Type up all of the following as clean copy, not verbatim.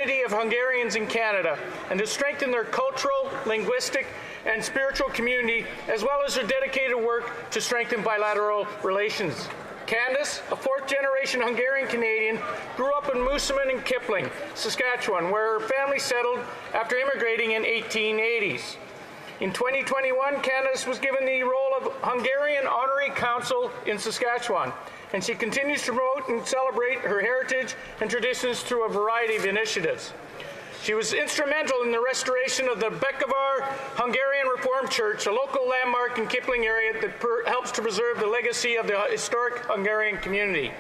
of Hungarians in Canada and to strengthen their cultural, linguistic, and spiritual community, as well as their dedicated work to strengthen bilateral relations. Candace, a fourth-generation Hungarian Canadian, grew up in Moosomin and Kipling, Saskatchewan, where her family settled after immigrating in 1880s. In 2021, Candace was given the role of Hungarian Honorary Consul in Saskatchewan, and she continues to promote and celebrate her heritage and traditions through a variety of initiatives. She was instrumental in the restoration of the Bekevar Hungarian Reformed Church, a local landmark in Kipling area that helps to preserve the legacy of the historic Hungarian community.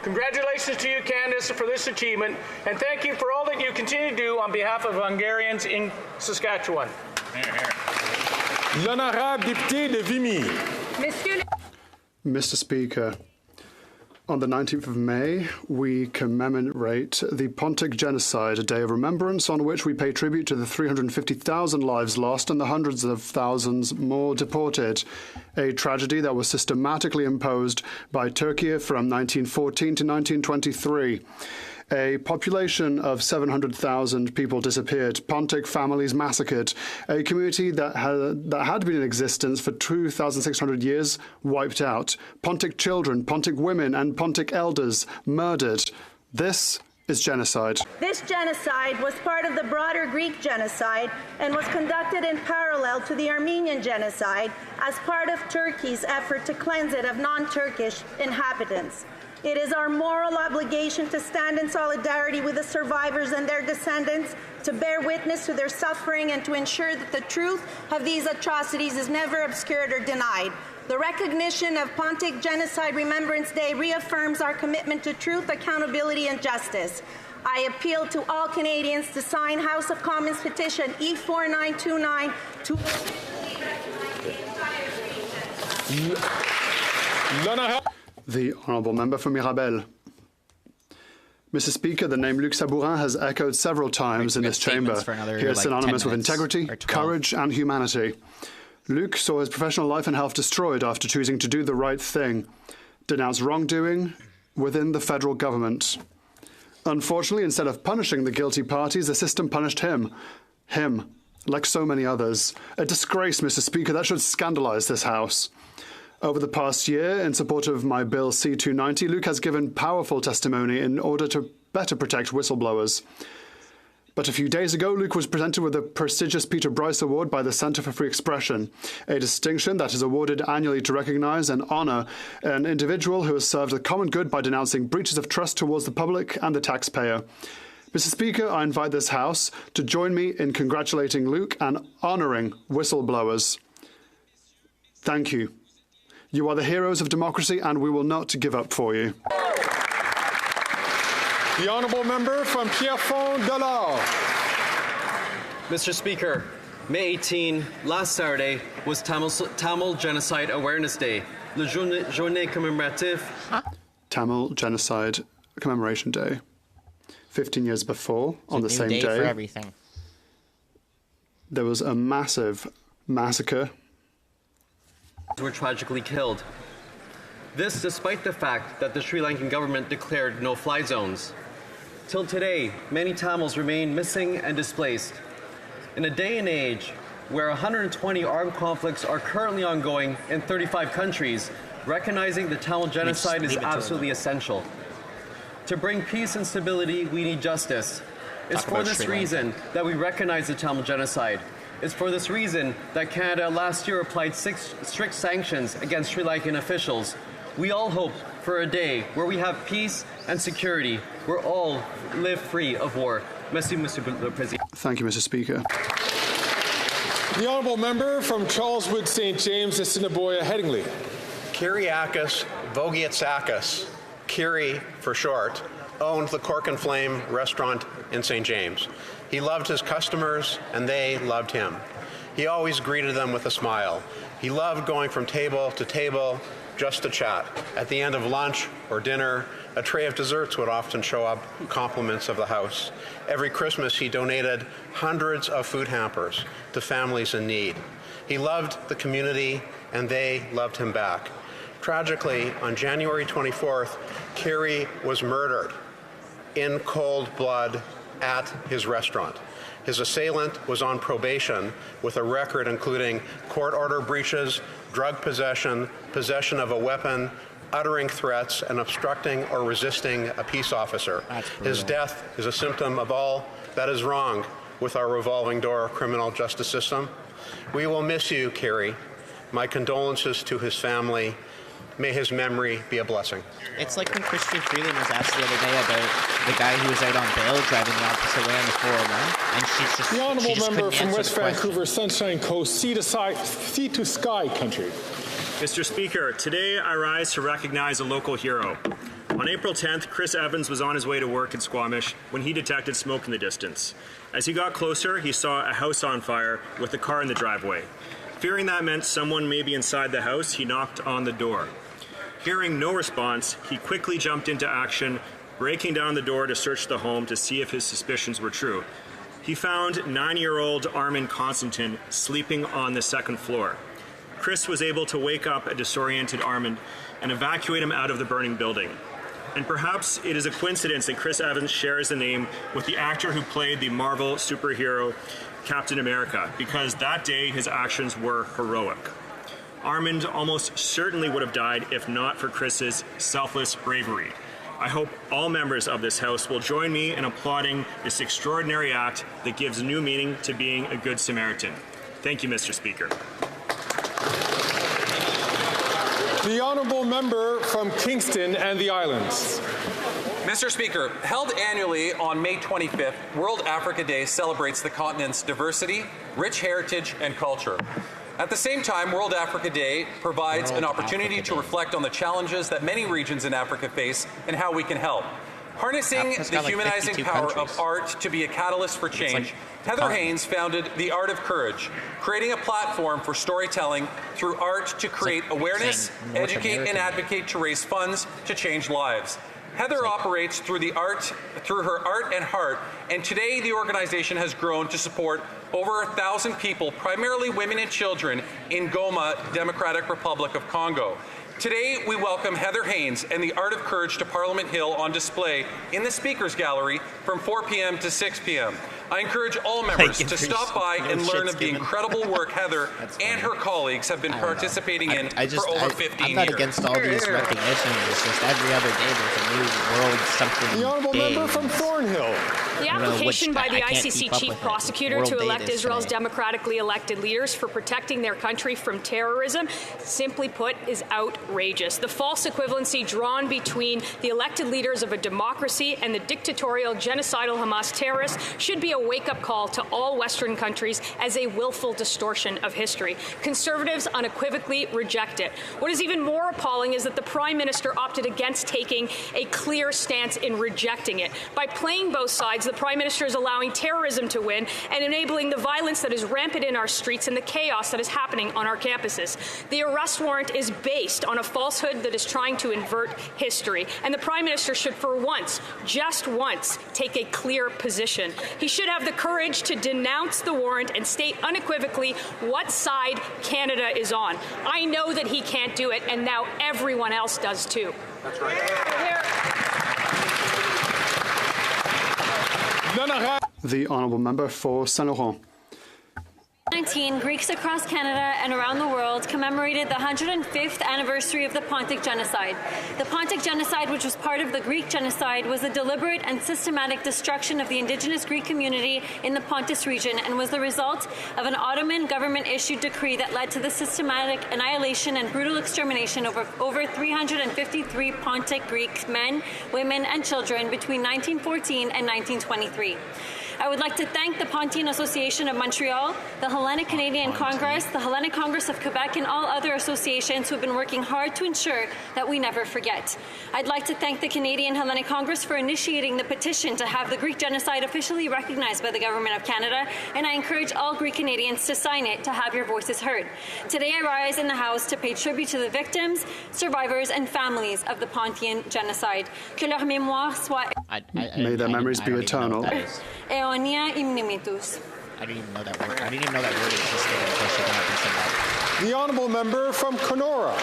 Congratulations to you, Candace, for this achievement, and thank you for all that you continue to do on behalf of Hungarians in Saskatchewan. L'honorable député de Vimy. Mr. Speaker, on the 19th of May, we commemorate the Pontic Genocide, a day of remembrance on which we pay tribute to the 350,000 lives lost and the hundreds of thousands more deported, a tragedy that was systematically imposed by Turkey from 1914 to 1923. A population of 700,000 people disappeared, Pontic families massacred, a community that had been in existence for 2,600 years wiped out, Pontic children, Pontic women and Pontic elders murdered. This is genocide. This genocide was part of the broader Greek genocide and was conducted in parallel to the Armenian genocide as part of Turkey's effort to cleanse it of non-Turkish inhabitants. It is our moral obligation to stand in solidarity with the survivors and their descendants, to bear witness to their suffering, and to ensure that the truth of these atrocities is never obscured or denied. The recognition of Pontic Genocide Remembrance Day reaffirms our commitment to truth, accountability, and justice. I appeal to all Canadians to sign House of Commons petition E4929 to... The Honourable Member for Mirabel. Mr. Speaker, the name Luc Sabourin has echoed several times in this chamber. He is synonymous with integrity, courage and humanity. Luc saw his professional life and health destroyed after choosing to do the right thing, denounce wrongdoing within the federal government. Unfortunately, instead of punishing the guilty parties, the system punished him. Him, like so many others. A disgrace, Mr. Speaker, that should scandalise this House. Over the past year, in support of my Bill C-290, Luc has given powerful testimony in order to better protect whistleblowers. But a few days ago, Luc was presented with the prestigious Peter Bryce Award by the Centre for Free Expression, a distinction that is awarded annually to recognise and honour an individual who has served the common good by denouncing breaches of trust towards the public and the taxpayer. Mr. Speaker, I invite this House to join me in congratulating Luc and honouring whistleblowers. Thank you. You are the heroes of democracy, and we will not give up for you. The Honourable Member from Pierrefonds-Dollard. Mr. Speaker, May 18, last Saturday, was Tamil Genocide Awareness Day, le journée commémorative. Tamil Genocide Commemoration Day. 15 years before, on the same day, for everything. There was a massive massacre. Were tragically killed. This despite the fact that the Sri Lankan government declared no-fly zones. Till today, many Tamils remain missing and displaced. In a day and age where 120 armed conflicts are currently ongoing in 35 countries, recognizing the Tamil genocide is absolutely essential. To bring peace and stability, we need justice. It's for this reason that we recognize the Tamil genocide. It's for this reason that Canada last year applied 6 strict sanctions against Sri Lankan officials. We all hope for a day where we have peace and security, where all live free of war. Merci, Mr. President. Thank you, Mr. Speaker. The Honourable Member from Charleswood St. James, Assiniboia, Headingley. Kyriakis Vogiatsakis, Kiri for short, owned the Cork and Flame restaurant in St. James. He loved his customers, and they loved him. He always greeted them with a smile. He loved going from table to table just to chat. At the end of lunch or dinner, a tray of desserts would often show up, compliments of the house. Every Christmas, he donated hundreds of food hampers to families in need. He loved the community, and they loved him back. Tragically, on January 24th, Kiri was murdered in cold blood at his restaurant. His assailant was on probation with a record including court order breaches, drug possession, possession of a weapon, uttering threats, and obstructing or resisting a peace officer. His death is a symptom of all that is wrong with our revolving door criminal justice system. We will miss you, Kerry. My condolences to his family. May his memory be a blessing. It's like when Christian Freeland was asked the other day about the guy who was out on bail driving the opposite way on the 401, and she's just the honourable member couldn't from answer West the question. Vancouver, Sunshine Coast, sea to sky country. Mr. Speaker, today I rise to recognize a local hero. On April 10th, Chris Evans was on his way to work in Squamish when he detected smoke in the distance. As he got closer, he saw a house on fire with a car in the driveway. Fearing that meant someone may be inside the house, he knocked on the door. Hearing no response, he quickly jumped into action, breaking down the door to search the home to see if his suspicions were true. He found 9-year-old Armin Constantin sleeping on the second floor. Chris was able to wake up a disoriented Armin and evacuate him out of the burning building. And perhaps it is a coincidence that Chris Evans shares the name with the actor who played the Marvel superhero Captain America, because that day his actions were heroic. Armand almost certainly would have died if not for Chris's selfless bravery. I hope all members of this House will join me in applauding this extraordinary act that gives new meaning to being a good Samaritan. Thank you, Mr. Speaker. The honourable member from Kingston and the Islands. Mr. Speaker, held annually on May 25th, World Africa Day celebrates the continent's diversity, rich heritage, and culture. At the same time, World Africa Day provides an opportunity to reflect on the challenges that many regions in Africa face and how we can help. Harnessing the humanizing power of art to be a catalyst for change, Heather Haynes founded The Art of Courage, creating a platform for storytelling through art to create awareness, educate, and advocate to raise funds to change lives. Heather operates through her art and heart, and today the organization has grown to support over 1,000 people, primarily women and children, in Goma, Democratic Republic of Congo. Today, we welcome Heather Haynes and The Art of Courage to Parliament Hill on display in the Speaker's Gallery from 4 p.m. to 6 p.m. I encourage all members to stop by and learn of the incredible work Heather and her colleagues have been participating in for over 15 years. I'm not against all these recognitions. It's just every other day there's a new world something The honourable big. member from Thornhill. The application by the ICC chief prosecutor to elect Israel's democratically elected leaders for protecting their country from terrorism, simply put, is outrageous. The false equivalency drawn between the elected leaders of a democracy and the dictatorial, genocidal Hamas terrorists should be a wake-up call to all Western countries as a willful distortion of history. Conservatives unequivocally reject it. What is even more appalling is that the Prime Minister opted against taking a clear stance in rejecting it. By playing both sides, the Prime Minister is allowing terrorism to win and enabling the violence that is rampant in our streets and the chaos that is happening on our campuses. The arrest warrant is based on a falsehood that is trying to invert history, and the Prime Minister should for once, just once, take a clear position. He should have the courage to denounce the warrant and state unequivocally what side Canada is on. I know that he can't do it, and now everyone else does too. That's right. The honourable member for Saint-Laurent. 2019, Greeks across Canada and around the world commemorated the 105th anniversary of the Pontic Genocide. The Pontic Genocide, which was part of the Greek Genocide, was a deliberate and systematic destruction of the indigenous Greek community in the Pontus region and was the result of an Ottoman government-issued decree that led to the systematic annihilation and brutal extermination of over 353 Pontic Greek men, women, and children between 1914 and 1923. I would like to thank the Pontian Association of Montreal, the Hellenic Canadian Congress, the Hellenic Congress of Quebec, and all other associations who have been working hard to ensure that we never forget. I'd like to thank the Canadian Hellenic Congress for initiating the petition to have the Greek genocide officially recognized by the Government of Canada, and I encourage all Greek Canadians to sign it to have your voices heard. Today I rise in the House to pay tribute to the victims, survivors, and families of the Pontian Genocide. Que leur mémoire soit... May their memories be eternal. Eonia imnimitus. I didn't even know that word. I didn't even know that word existed until she got up and said that. The honourable member from Kenora.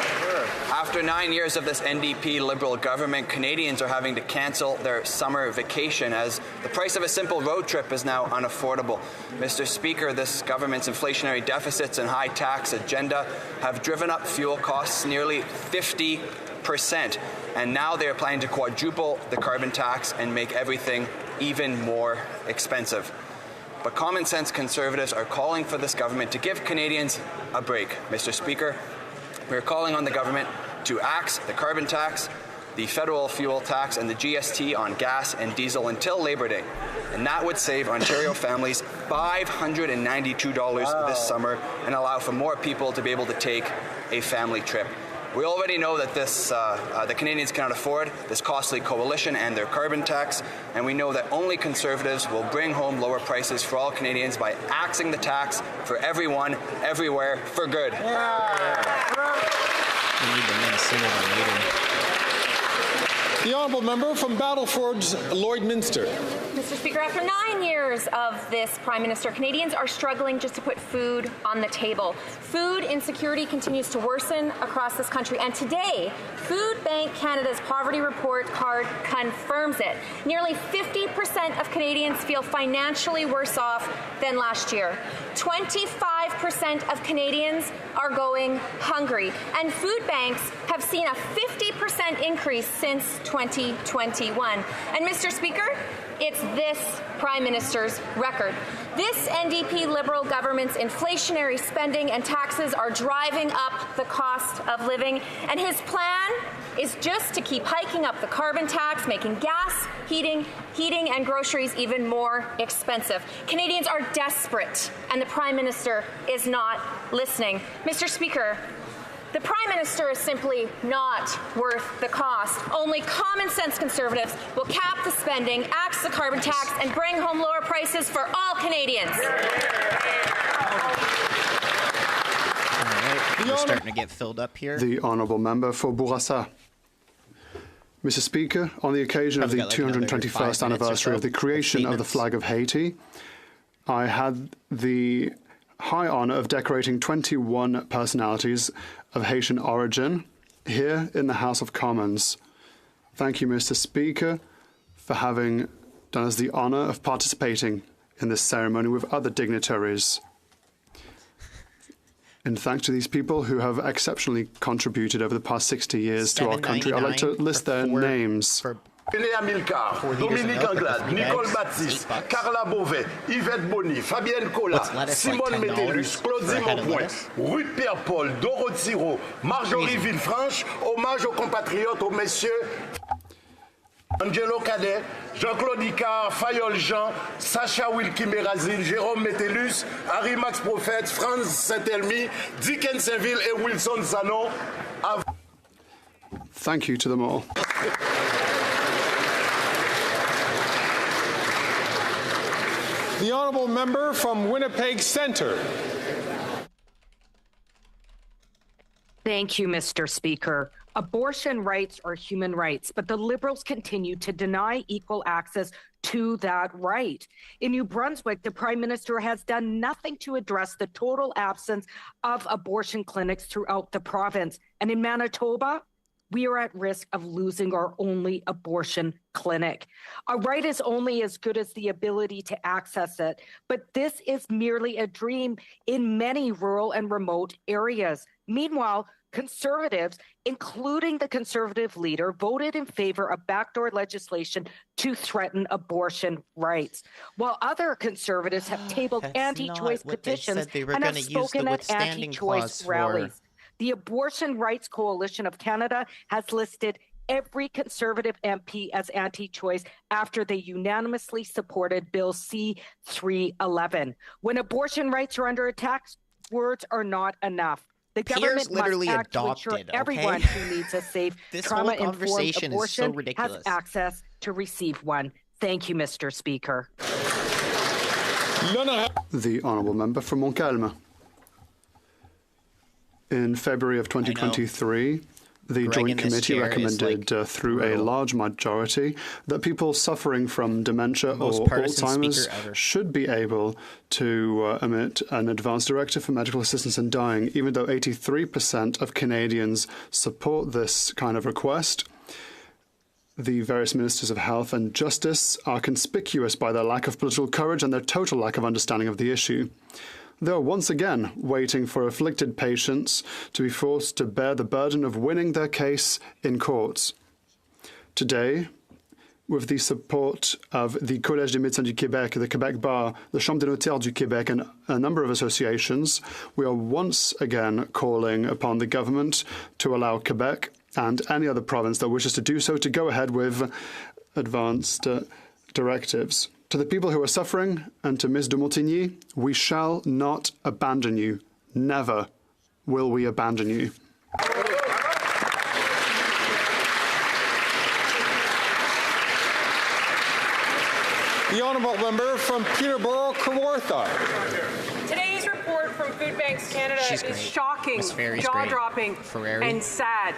After 9 years of this NDP Liberal government, Canadians are having to cancel their summer vacation as the price of a simple road trip is now unaffordable. Mr. Speaker, this government's inflationary deficits and high tax agenda have driven up fuel costs nearly 50%. And now they are planning to quadruple the carbon tax and make everything even more expensive. But common sense Conservatives are calling for this government to give Canadians a break. Mr. Speaker, we're calling on the government to axe the carbon tax, the federal fuel tax, and the GST on gas and diesel until Labor Day. And that would save Ontario families $592 this summer and allow for more people to be able to take a family trip. We already know that the Canadians cannot afford this costly coalition and their carbon tax, and we know that only Conservatives will bring home lower prices for all Canadians by axing the tax for everyone, everywhere, for good. We need the men sooner than later. The honourable member from Battleford's Lloydminster. Mr. Speaker, after 9 years of this Prime Minister, Canadians are struggling just to put food on the table. Food insecurity continues to worsen across this country, and today, Food Bank Canada's poverty report card confirms it. Nearly 50% of Canadians feel financially worse off than last year. 25% of Canadians are going hungry, and food banks have seen a 50% increase since 2021. And Mr. Speaker, it's this Prime Minister's record. This NDP Liberal government's inflationary spending and taxes are driving up the cost of living, and his plan is just to keep hiking up the carbon tax, making gas, heating, and groceries even more expensive. Canadians are desperate, and the Prime Minister is not listening. Mr. Speaker, the Prime Minister is simply not worth the cost. Only common sense Conservatives will cap the spending, axe the carbon tax, and bring home lower prices for all Canadians. All right, we're starting to get filled up here. The honourable member for Bourassa. Mr. Speaker, on the occasion of the 221st anniversary of the creation of the flag of Haiti, I had the high honour of decorating 21 personalities of Haitian origin here in the House of Commons. Thank you, Mr. Speaker, for having done us the honour of participating in this ceremony with other dignitaries. And thanks to these people who have exceptionally contributed over the past 60 years to our country. I'd like to list their names. René Amilcar, Dominique Anglade, Nicole Baptiste, Carla Beauvais, Yvette Bonny, Fabienne Collat, Simone Métellus, Claudie Monpoint, Ruth Pierre-Paul, Dorothy Rowe, Marjorie Villefranche, hommage aux compatriotes, aux messieurs Angelo Cadet, Jean-Claude Icard, Fayol Jean, Sacha Wilkie Mérazil, Jérôme Métellus, Harry Max Prophète, Franz Saint-Elmy, Dickens Saint-Ville et Wilson Zanon. Thank you to them all. The honourable member from Winnipeg Centre. Thank you, Mr. Speaker. Abortion rights are human rights, but the Liberals continue to deny equal access to that right. In New Brunswick, the Prime Minister has done nothing to address the total absence of abortion clinics throughout the province. And in Manitoba, we are at risk of losing our only abortion clinic. A right is only as good as the ability to access it, but this is merely a dream in many rural and remote areas. Meanwhile, Conservatives, including the Conservative leader, voted in favor of backdoor legislation to threaten abortion rights, while other Conservatives have tabled anti-choice petitions and have spoken at anti-choice rallies. The Abortion Rights Coalition of Canada has listed every Conservative MP as anti-choice after they unanimously supported Bill C-311. When abortion rights are under attack, words are not enough. The government must act to ensure everyone who needs a safe, trauma-informed abortion has access to receive one. Thank you, Mr. Speaker. The honourable member from Montcalm. In February of 2023, The Joint Committee recommended through a large majority that people suffering from dementia or Alzheimer's should be able to emit an advance directive for medical assistance in dying, even though 83% of Canadians support this kind of request. The various ministers of health and justice are conspicuous by their lack of political courage and their total lack of understanding of the issue. They are once again waiting for afflicted patients to be forced to bear the burden of winning their case in courts. Today, with the support of the Collège des médecins du Québec, the Quebec Bar, the Chambre des notaires du Québec, and a number of associations, we are once again calling upon the government to allow Quebec and any other province that wishes to do so to go ahead with advanced directives. To the people who are suffering and to Ms. de Montigny, we shall not abandon you. Never will we abandon you. The honourable member from Peterborough, Kawartha. Today's report from Food Banks Canada is shocking, jaw-dropping, and sad.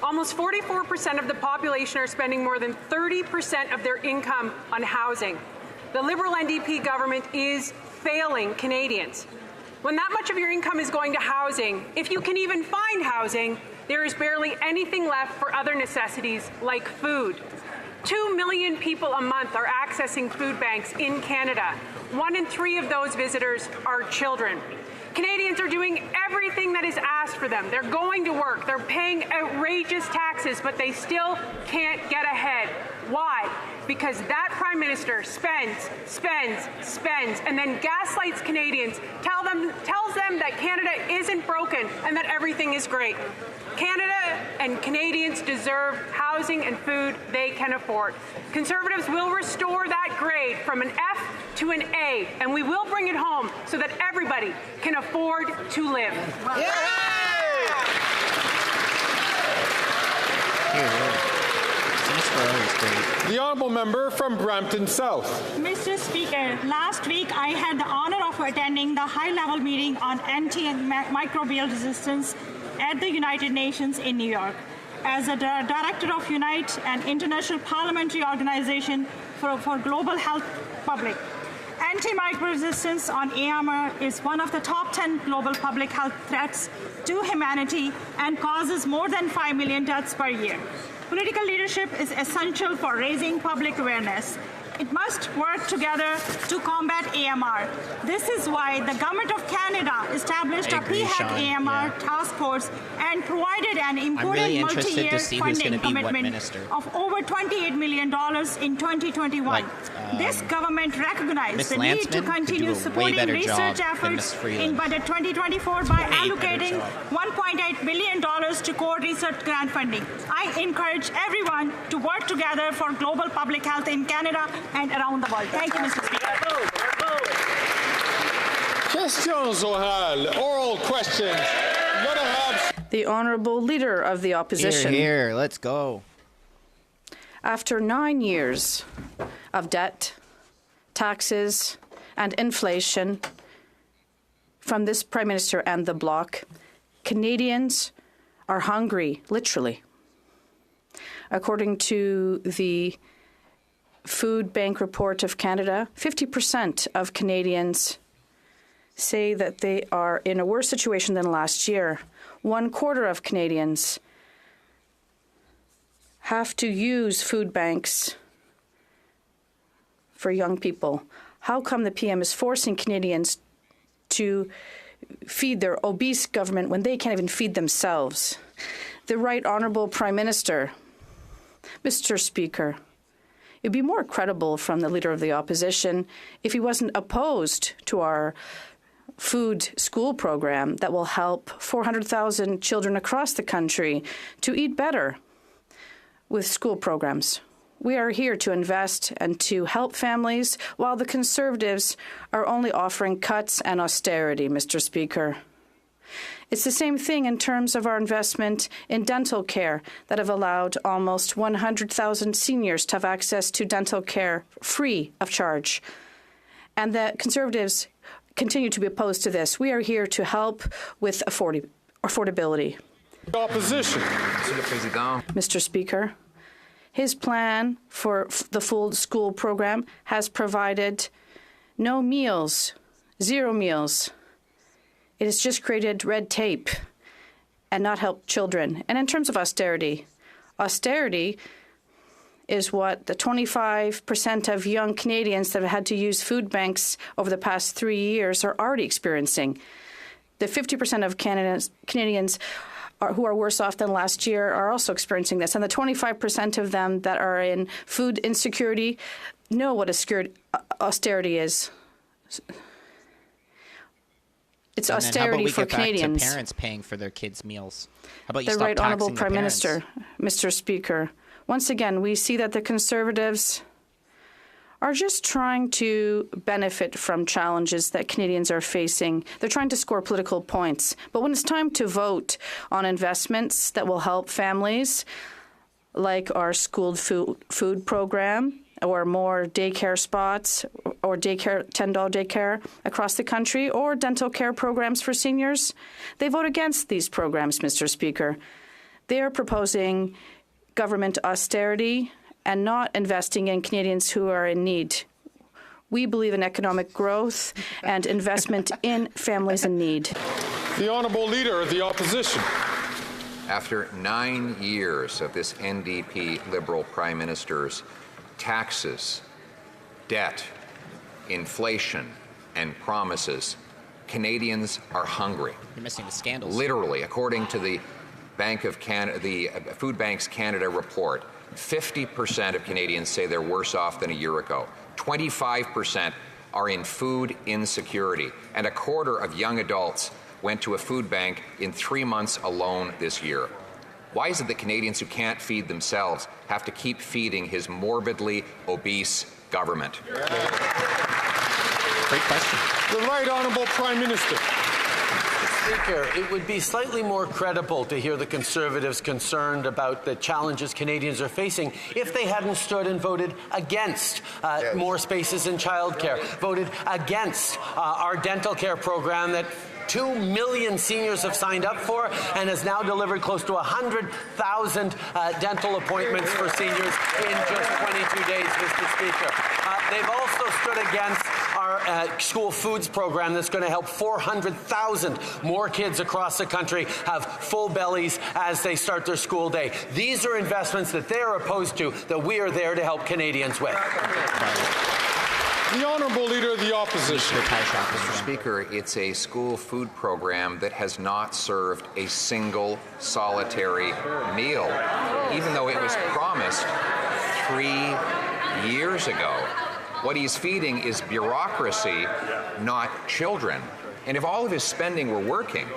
Almost 44% of the population are spending more than 30% of their income on housing. The Liberal NDP government is failing Canadians. When that much of your income is going to housing, if you can even find housing, there is barely anything left for other necessities like food. 2 million people a month are accessing food banks in Canada. 1 in 3 of those visitors are children. Canadians are doing everything that is asked for them. They're going to work. They're paying outrageous taxes, but they still can't get ahead. Why? Because that Prime Minister spends, and then gaslights Canadians, tells them that Canada isn't broken and that everything is great. Canada and Canadians deserve housing and food they can afford. Conservatives will restore that grade from an F to an A, and we will bring it home so that everybody can afford to live. The honourable member from Brampton South. Mr. Speaker, last week I had the honour of attending the high-level meeting on antimicrobial resistance at the United Nations in New York. As a director of UNITE, an international parliamentary organization for global health public, antimicrobial resistance on AMR is one of the top 10 global public health threats to humanity and causes more than 5 million deaths per year. Political leadership is essential for raising public awareness. It must work together to combat AMR. This is why the Government of Canada established a PHEC AMR task force and provided an important multi-year funding commitment of over $28 million in 2021. This government recognized the need to continue supporting research efforts in budget 2024 by allocating $1.8 billion to core research grant funding. I encourage everyone to work together for global public health in Canada and around the world. Thank you, Mr. Speaker. Questions orales, oral questions. The Honourable Leader of the Opposition. Here, let's go. After 9 years of debt, taxes, and inflation from this Prime Minister and the Bloc, Canadians are hungry, literally. According to the Food Bank Report of Canada, 50% of Canadians say that they are in a worse situation than last year. 1/4 of Canadians have to use food banks for young people. How come the PM is forcing Canadians to feed their obese government when they can't even feed themselves? The Right Honourable Prime Minister, Mr. Speaker, it'd be more credible from the Leader of the Opposition if he wasn't opposed to our food school program that will help 400,000 children across the country to eat better with school programs. We are here to invest and to help families, while the Conservatives are only offering cuts and austerity, Mr. Speaker. It's the same thing in terms of our investment in dental care that have allowed almost 100,000 seniors to have access to dental care free of charge. And the Conservatives continue to be opposed to this. We are here to help with affordability. Opposition. Mr. Speaker, his plan for the full school program has provided no meals, 0 meals. It has just created red tape and not helped children. And in terms of austerity is what the 25% of young Canadians that have had to use food banks over the past 3 years are already experiencing. The 50% of Canadians who are worse off than last year are also experiencing this. And the 25% of them that are in food insecurity know what austerity is. It's and austerity for Canadians. How about we get back to parents paying for their kids' meals? How about you the stop Right taxing Honourable the Prime parents? Minister, Mr. Speaker, once again, we see that the Conservatives are just trying to benefit from challenges that Canadians are facing. They're trying to score political points. But when it's time to vote on investments that will help families, like our school food program, or more daycare spots, or $10 daycare across the country, or dental care programs for seniors, they vote against these programs, Mr. Speaker. They are proposing government austerity and not investing in Canadians who are in need. We believe in economic growth and investment in families in need. The Honourable Leader of the Opposition. After 9 years of this NDP Liberal Prime Minister's taxes, debt, inflation, and promises, Canadians are hungry. You're missing the scandals. Literally, according to the Bank of Canada, the Food Banks Canada report, 50% of Canadians say they're worse off than a year ago. 25% are in food insecurity, and a quarter of young adults went to a food bank in 3 months alone this year. Why is it that Canadians who can't feed themselves have to keep feeding his morbidly obese government? Great question. The Right Honourable Prime Minister. Speaker, it would be slightly more credible to hear the Conservatives concerned about the challenges Canadians are facing if they hadn't stood and voted against more spaces in childcare, voted against our dental care program that 2 million seniors have signed up for and has now delivered close to 100,000 dental appointments for seniors in just 22 days, Mr. Speaker. They've also stood against our school foods program that's going to help 400,000 more kids across the country have full bellies as they start their school day. These are investments that they're opposed to, that we are there to help Canadians with. The Honourable Leader of the Opposition. Mr. Speaker, it's a school food program that has not served a single solitary meal, even though it was promised 3 years ago. What he's feeding is bureaucracy, not children. And if all of his spending were working,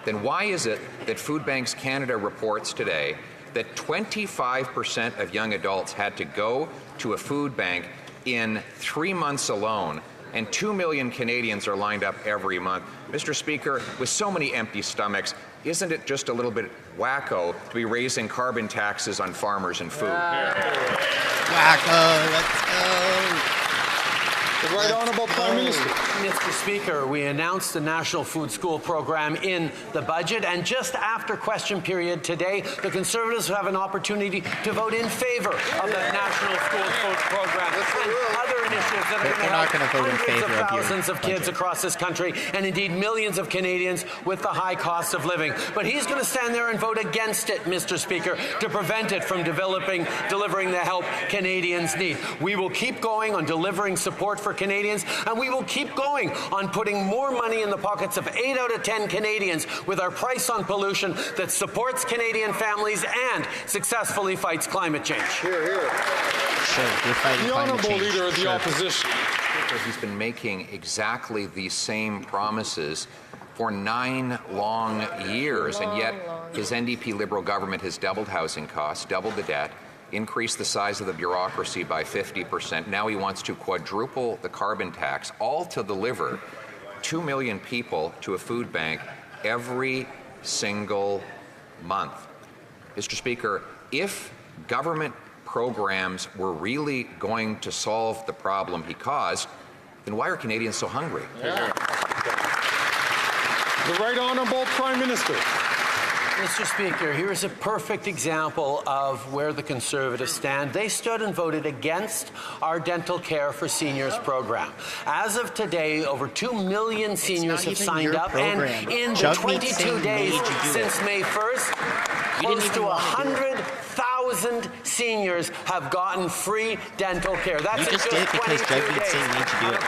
then why is it that Food Banks Canada reports today that 25% of young adults had to go to a food bank in 3 months alone, and 2 million Canadians are lined up every month? Mr. Speaker, with so many empty stomachs, isn't it just a little bit wacko to be raising carbon taxes on farmers and food? Wacko, let's go. The Right Honourable Prime Minister. Mr. Speaker, we announced the National Food School program in the budget, and just after question period today, the Conservatives have an opportunity to vote in favour of the National School Food program and other initiatives that are going to help hundreds of thousands of kids across this country, and indeed millions of Canadians with the high cost of living. But he's going to stand there and vote against it, Mr. Speaker, to prevent it from delivering the help Canadians need. We will keep going on delivering support for Canadians, and we will keep going on putting more money in the pockets of 8 out of 10 Canadians with our price on pollution that supports Canadian families and successfully fights climate change. Hear, hear. Sure, you're fighting the climate Honourable change. Leader of the Opposition. He's been making exactly the same promises for 9 long years, and yet his NDP Liberal government has doubled housing costs, doubled the debt, increased the size of the bureaucracy by 50%. Now he wants to quadruple the carbon tax, all to deliver 2 million people to a food bank every single month. Mr. Speaker, if government programs were really going to solve the problem he caused, then why are Canadians so hungry? The Right Honourable Prime Minister. Mr. Speaker, here is a perfect example of where the Conservatives stand. They stood and voted against our dental care for seniors program. As of today, over 2 million seniors have signed up, and in the 22 days since May 1st, close to 100,000 seniors have gotten free dental care. That's you just did it because Jugmeat Singh made you do it.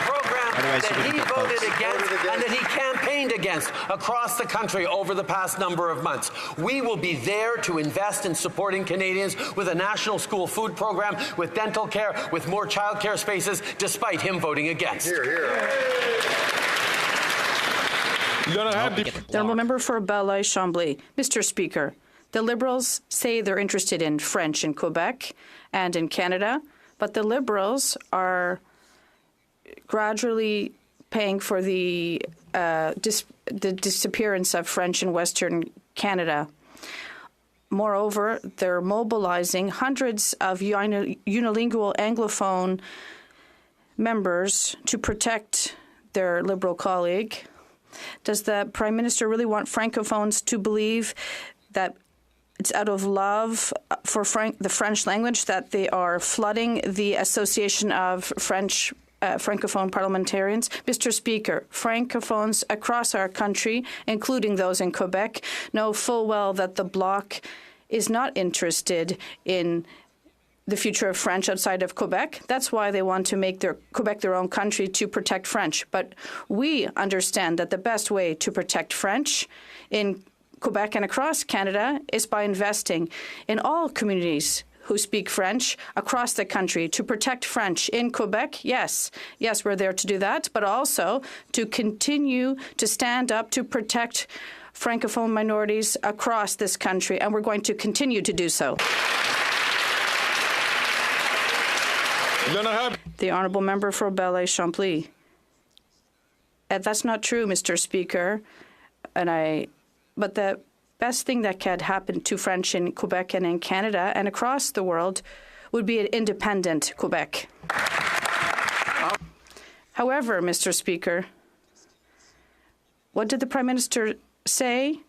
Otherwise, that he voted against and that he campaigned against across the country over the past number of months. We will be there to invest in supporting Canadians with a national school food program, with dental care, with more childcare spaces, despite him voting against. Hear, hear. The honourable member for Belleuil-Chambly. Mr. Speaker, the Liberals say they're interested in French in Quebec and in Canada, but the Liberals are gradually paying for the disappearance of French in Western Canada. Moreover, they're mobilizing hundreds of unilingual Anglophone members to protect their Liberal colleague. Does the Prime Minister really want Francophones to believe that it's out of love for the French language that they are flooding the Association of French Francophone parliamentarians? Mr. Speaker, Francophones across our country, including those in Quebec, know full well that the Bloc is not interested in the future of French outside of Quebec. That's why they want to make Quebec their own country to protect French. But we understand that the best way to protect French in Quebec and across Canada is by investing in all communities who speak French across the country. To protect French in Quebec, yes, we're there to do that, but also to continue to stand up to protect Francophone minorities across this country, and we're going to continue to do so. The honourable member for Belleuil-Chambly. That's not true, Mr. Speaker, but the best thing that could happen to French in Quebec and in Canada and across the world would be an independent Quebec. However, Mr. Speaker, what did the Prime Minister say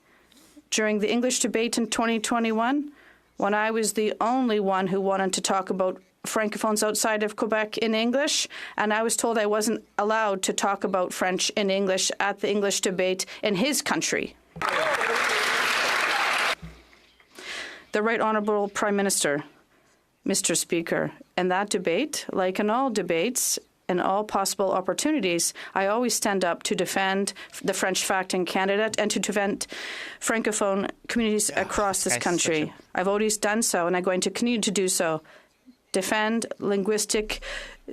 during the English debate in 2021 when I was the only one who wanted to talk about Francophones outside of Quebec in English, and I was told I wasn't allowed to talk about French in English at the English debate in his country? The Right Honourable Prime Minister, Mr. Speaker, in that debate, like in all debates and all possible opportunities, I always stand up to defend the French fact in Canada and to defend Francophone communities across this country. I've always done so, and I'm going to continue to do so. Defend linguistic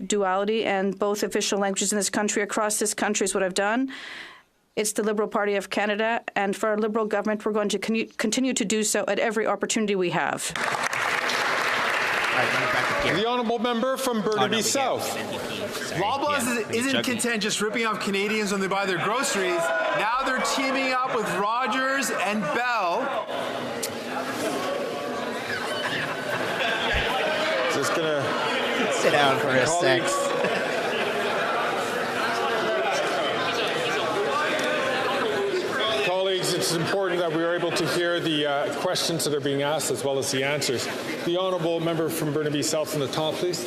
duality and both official languages in this country across this country is what I've done. It's the Liberal Party of Canada, and for our Liberal government, we're going to continue to do so at every opportunity we have. The honourable member from Burnaby South. Loblaws isn't content just ripping off Canadians when they buy their groceries. Now they're teaming up with Rogers and Bell. Just gonna sit down for a sec. It's important that we are able to hear the questions that are being asked as well as the answers. The honourable member from Burnaby South on the top, please.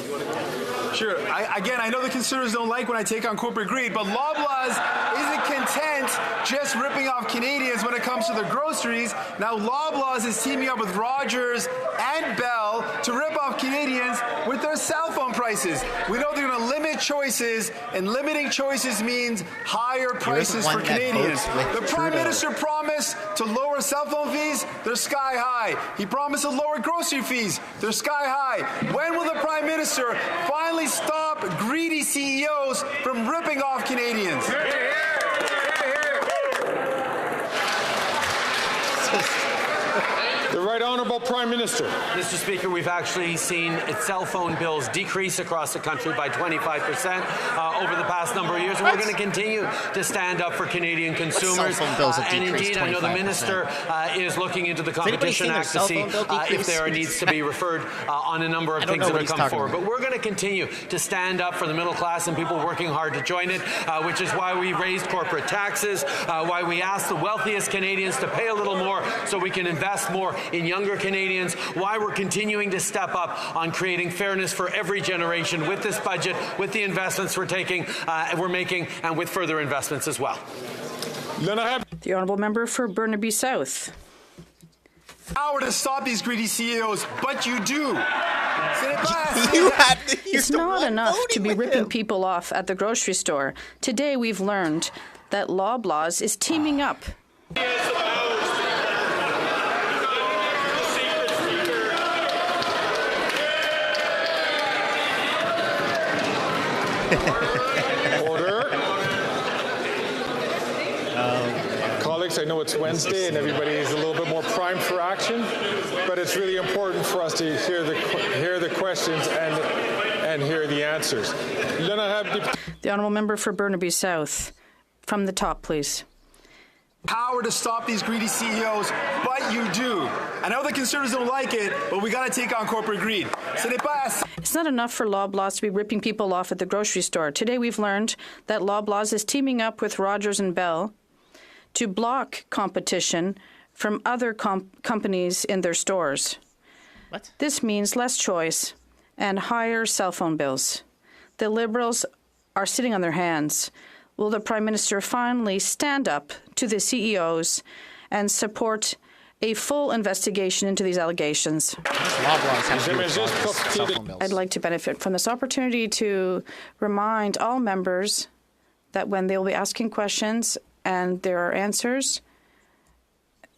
Sure. I know the Conservatives don't like when I take on corporate greed, but Loblaws isn't content just ripping off Canadians when it comes to their groceries. Now Loblaws is teaming up with Rogers and Bell to rip off Canadians with their cell phone prices. We know they're going to limit choices, and limiting choices means higher prices for Canadians. The Prime Minister promised to lower cell phone fees. They're sky high. He promised to lower grocery fees. They're sky high. When will the Prime Minister finally stop greedy CEOs from ripping off Canadians? The Right Honourable Honourable Prime Minister. Mr. Speaker, we've actually seen cell phone bills decrease across the country by 25% over the past number of years, and we're going to continue to stand up for Canadian consumers. And indeed, I know the Minister is looking into the Competition Act to see if there needs to be referred on a number of things that have come forward. But we're going to continue to stand up for the middle class and people working hard to join it, which is why we raised corporate taxes, why we asked the wealthiest Canadians to pay a little more so we can invest more in younger Canadians, why we're continuing to step up on creating fairness for every generation with this budget, with the investments we're making, and with further investments as well. The honourable member for Burnaby South. Power to stop these greedy CEOs, but you do. It's not enough to be ripping people off at the grocery store. Today we've learned that Loblaws is teaming up. Order. Colleagues, I know it's Wednesday and everybody is a little bit more primed for action, but it's really important for us to hear the questions and hear the answers. The honourable member for Burnaby South. From the top, please. Power to stop these greedy CEOs, but you do. I know the Conservatives don't like it, but we got to take on corporate greed. It's not enough for Loblaws to be ripping people off at the grocery store. Today we've learned that Loblaws is teaming up with Rogers and Bell to block competition from other companies in their stores. What? This means less choice and higher cell phone bills. The Liberals are sitting on their hands. Will the Prime Minister finally stand up to the CEOs and support a full investigation into these allegations? I'd like to benefit from this opportunity to remind all members that when they will be asking questions and there are answers,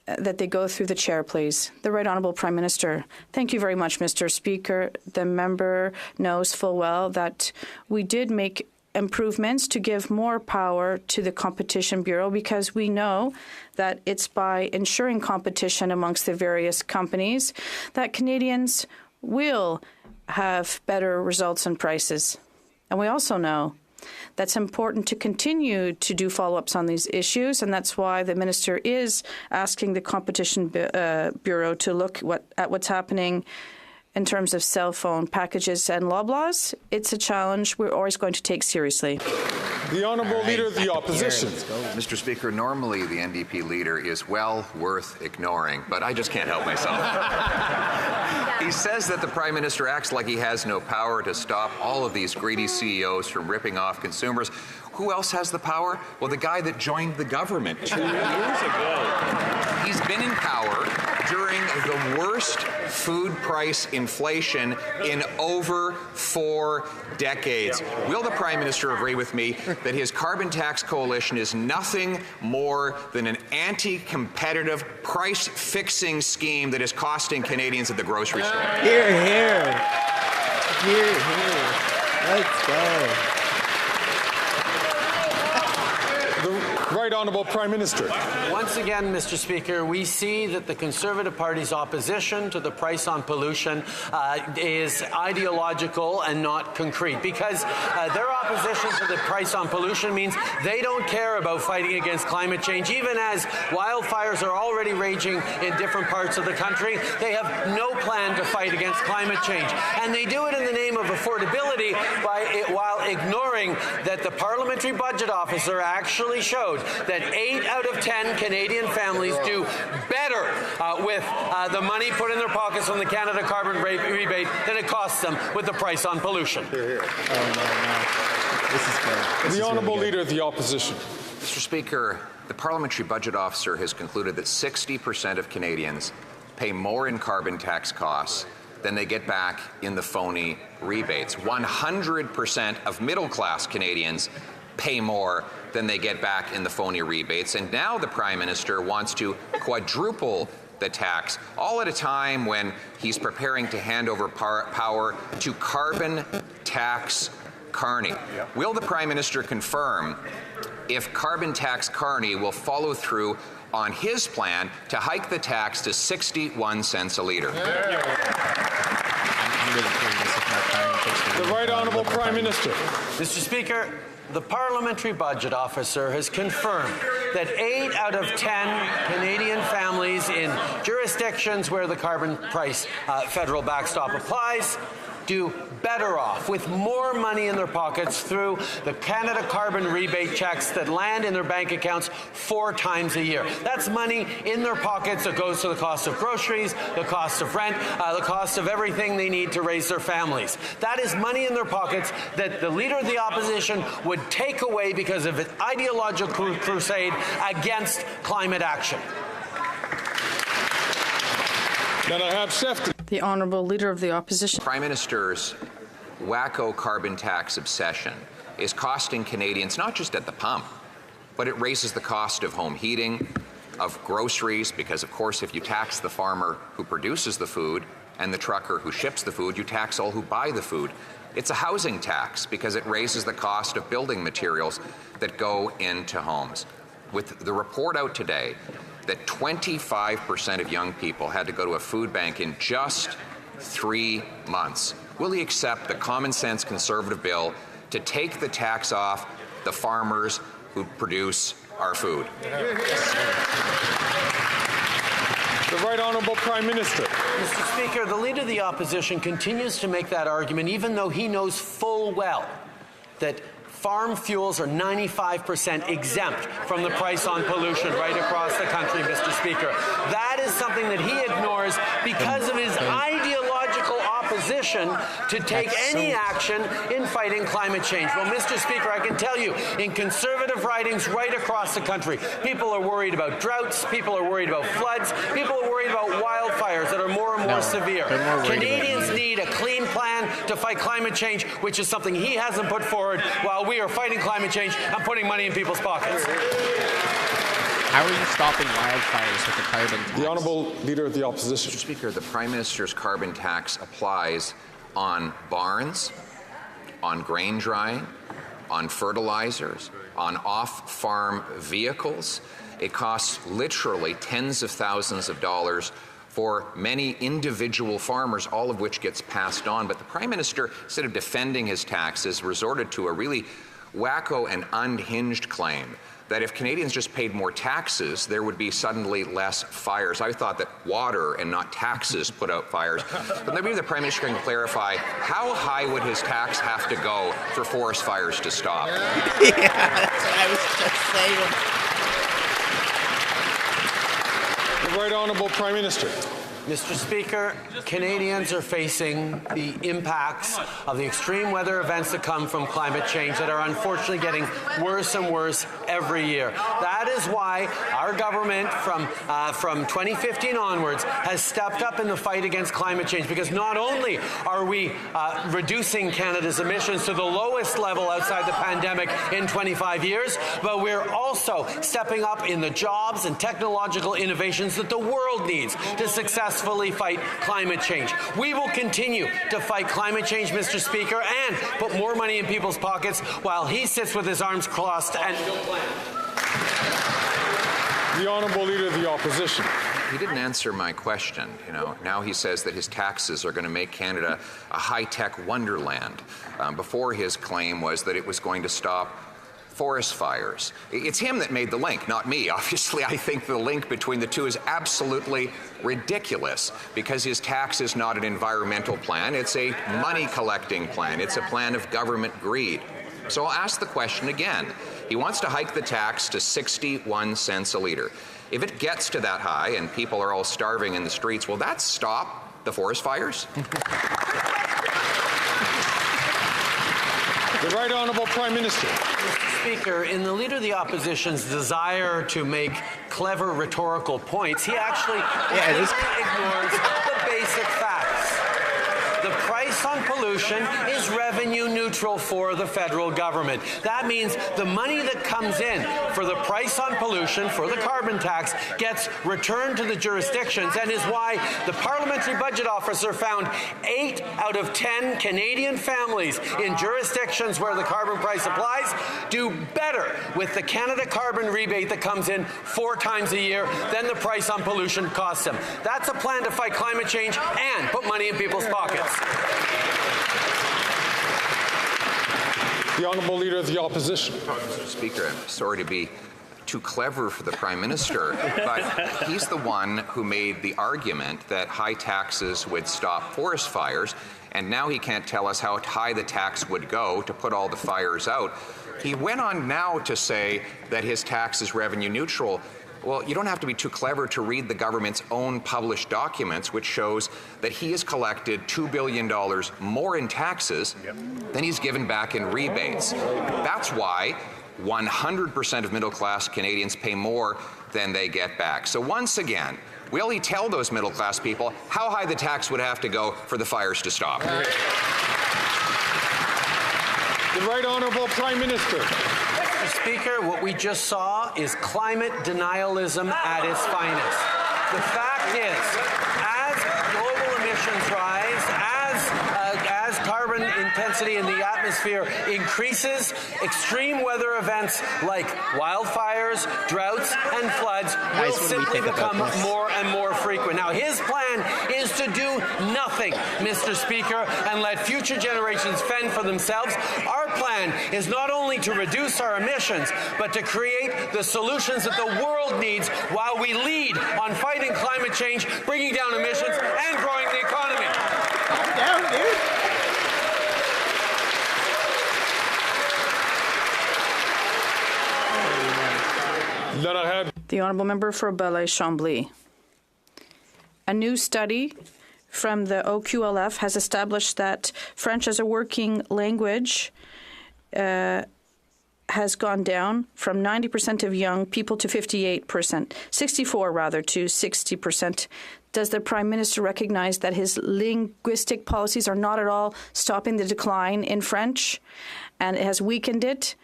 that they go through the chair, please. The Right Honourable Prime Minister. Thank you very much, Mr. Speaker. The member knows full well that we did make improvements to give more power to the Competition Bureau because we know that it's by ensuring competition amongst the various companies that Canadians will have better results and prices. And we also know that's important to continue to do follow-ups on these issues, and that's why the minister is asking the Competition Bureau to look at what's happening in terms of cell phone packages and Loblaws. It's a challenge we're always going to take seriously. The Honourable Leader of the Opposition. Mr. Speaker, normally the NDP leader is well worth ignoring, but I just can't help myself. He says that the Prime Minister acts like he has no power to stop all of these greedy CEOs from ripping off consumers. Who else has the power? Well, the guy that joined the government 2 years ago. He's been in power during the worst food price inflation in over 4 decades. Will the Prime Minister agree with me that his carbon tax coalition is nothing more than an anti-competitive price-fixing scheme that is costing Canadians at the grocery store? Here, here. Here, here. Let's go. Right Honourable Prime Minister. Once again, Mr. Speaker, we see that the Conservative Party's opposition to the price on pollution is ideological and not concrete, because their opposition to the price on pollution means they don't care about fighting against climate change. Even as wildfires are already raging in different parts of the country, they have no plan to fight against climate change. And they do it in the name of affordability while ignoring that the Parliamentary Budget Officer actually showed that 8 out of 10 Canadian families do better with the money put in their pockets from the Canada Carbon Rebate than it costs them with the price on pollution. Oh, no. This is good. The Honourable Leader of the Opposition. Mr. Speaker, the Parliamentary Budget Officer has concluded that 60% of Canadians pay more in carbon tax costs than they get back in the phony rebates. 100% of middle-class Canadians pay more than they get back in the phony rebates. And now the Prime Minister wants to quadruple the tax, all at a time when he's preparing to hand over power to carbon tax Carney. Will the Prime Minister confirm if carbon tax Carney will follow through on his plan to hike the tax to 61 cents a litre? The Right Honourable Prime Minister. Mr. Speaker, the Parliamentary Budget Officer has confirmed that 8 out of 10 Canadian families in jurisdictions where the carbon price federal backstop applies do better off with more money in their pockets through the Canada carbon rebate checks that land in their bank accounts 4 times a year. That's money in their pockets that goes to the cost of groceries, the cost of rent, the cost of everything they need to raise their families. That is money in their pockets that the Leader of the Opposition would take away because of an ideological crusade against climate action. Then I have Shefton. The Honourable Leader of the Opposition. Prime Minister's wacko carbon tax obsession is costing Canadians not just at the pump, but it raises the cost of home heating, of groceries, because of course if you tax the farmer who produces the food and the trucker who ships the food, you tax all who buy the food. It's a housing tax because it raises the cost of building materials that go into homes. With the report out today that 25% of young people had to go to a food bank in just 3 months, will he accept the common sense Conservative bill to take the tax off the farmers who produce our food? The Right Honourable Prime Minister. Mr. Speaker, the Leader of the Opposition continues to make that argument even though he knows full well that farm fuels are 95% exempt from the price on pollution right across the country, Mr. Speaker. That is something that he ignores because of his ideological opposition to take any action in fighting climate change. Well, Mr. Speaker, I can tell you, in Conservative ridings right across the country, people are worried about droughts, people are worried about floods, people are worried about wildfires that are more and more severe. Canadians need a clean plan to fight climate change, which is something he hasn't put forward, while we are fighting climate change and putting money in people's pockets. How are you stopping wildfires with the carbon tax? The Honourable Leader of the Opposition. Mr. Speaker, the Prime Minister's carbon tax applies on barns, on grain drying, on fertilizers, on off-farm vehicles. It costs literally tens of thousands of dollars for many individual farmers, all of which gets passed on. But the Prime Minister, instead of defending his taxes, resorted to a really wacko and unhinged claim that if Canadians just paid more taxes, there would be suddenly less fires. I thought that water and not taxes put out fires. But maybe the Prime Minister can clarify, how high would his tax have to go for forest fires to stop? Yeah, that's what I was just saying. The Right Honourable Prime Minister. Mr. Speaker, Canadians are facing the impacts of the extreme weather events that come from climate change that are unfortunately getting worse and worse every year. That is why our government from 2015 onwards has stepped up in the fight against climate change, because not only are we reducing Canada's emissions to the lowest level outside the pandemic in 25 years, but we're also stepping up in the jobs and technological innovations that the world needs to successfully fight climate change. We will continue to fight climate change, Mr. Speaker, and put more money in people's pockets while he sits with his arms crossed and no plan. The Honourable Leader of the Opposition. He didn't answer my question. Now he says that his taxes are going to make Canada a high-tech wonderland. Before, his claim was that it was going to stop forest fires. It's him that made the link, not me. Obviously, I think the link between the two is absolutely ridiculous, because his tax is not an environmental plan. It's a money-collecting plan. It's a plan of government greed. So I'll ask the question again. He wants to hike the tax to 61 cents a litre. If it gets to that high and people are all starving in the streets, will that stop the forest fires? The Right Honourable Prime Minister. Mr. Speaker, in the Leader of the Opposition's desire to make clever rhetorical points, he actually ignores the basic facts. The price price on pollution is revenue neutral for the federal government. That means the money that comes in for the price on pollution, for the carbon tax, gets returned to the jurisdictions, and is why the Parliamentary Budget Officer found 8 out of 10 Canadian families in jurisdictions where the carbon price applies do better with the Canada carbon rebate that comes in 4 times a year than the price on pollution costs them. That's a plan to fight climate change and put money in people's pockets. The Honourable Leader of the Opposition. Mr. Speaker, I'm sorry to be too clever for the Prime Minister, but he's the one who made the argument that high taxes would stop forest fires, and now he can't tell us how high the tax would go to put all the fires out. He went on now to say that his tax is revenue neutral. Well, you don't have to be too clever to read the government's own published documents, which shows that he has collected $2 billion more in taxes than he's given back in rebates. That's why 100% of middle-class Canadians pay more than they get back. So once again, will he tell those middle-class people how high the tax would have to go for the fires to stop? The Right Honourable Prime Minister. Mr. Speaker, what we just saw is climate denialism at its finest. The fact is, as global emissions rise, as carbon intensity in the atmosphere increases, extreme weather events like wildfires, droughts, and floods will simply become more and more frequent. Now, his plan is to do nothing, Mr. Speaker, and let future generations fend for themselves. Our plan is not only to reduce our emissions, but to create the solutions that the world needs while we lead on fighting climate change, bringing down emissions, and growing the economy. Calm down, dude. The Honourable Member for Belleuil-Chambly. A new study from the OQLF has established that French as a working language has gone down from 90% of young people to 58%, 64 rather, to 60%. Does the Prime Minister recognize that his linguistic policies are not at all stopping the decline in French and it has weakened it?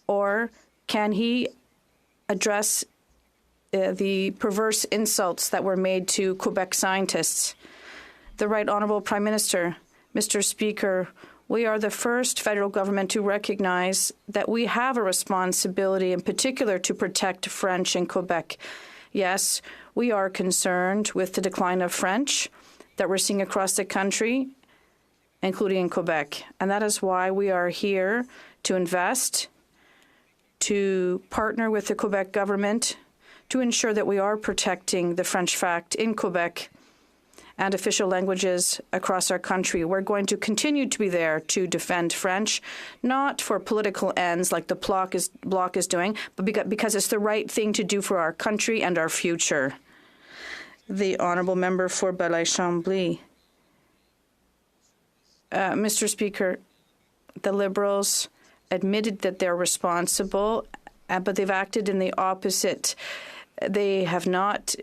Or can he address the perverse insults that were made to Quebec scientists? The Right Honourable Prime Minister. Mr. Speaker, we are the first federal government to recognize that we have a responsibility in particular to protect French in Quebec. Yes, we are concerned with the decline of French that we're seeing across the country, including in Quebec. And that is why we are here to invest, to partner with the Quebec government to ensure that we are protecting the French fact in Quebec and official languages across our country. We're going to continue to be there to defend French, not for political ends like the Bloc is doing, but because it's the right thing to do for our country and our future. The Honourable Member for Belleuil-Chambly. Mr. Speaker, the Liberals admitted that they're responsible, but they've acted in the opposite. They have not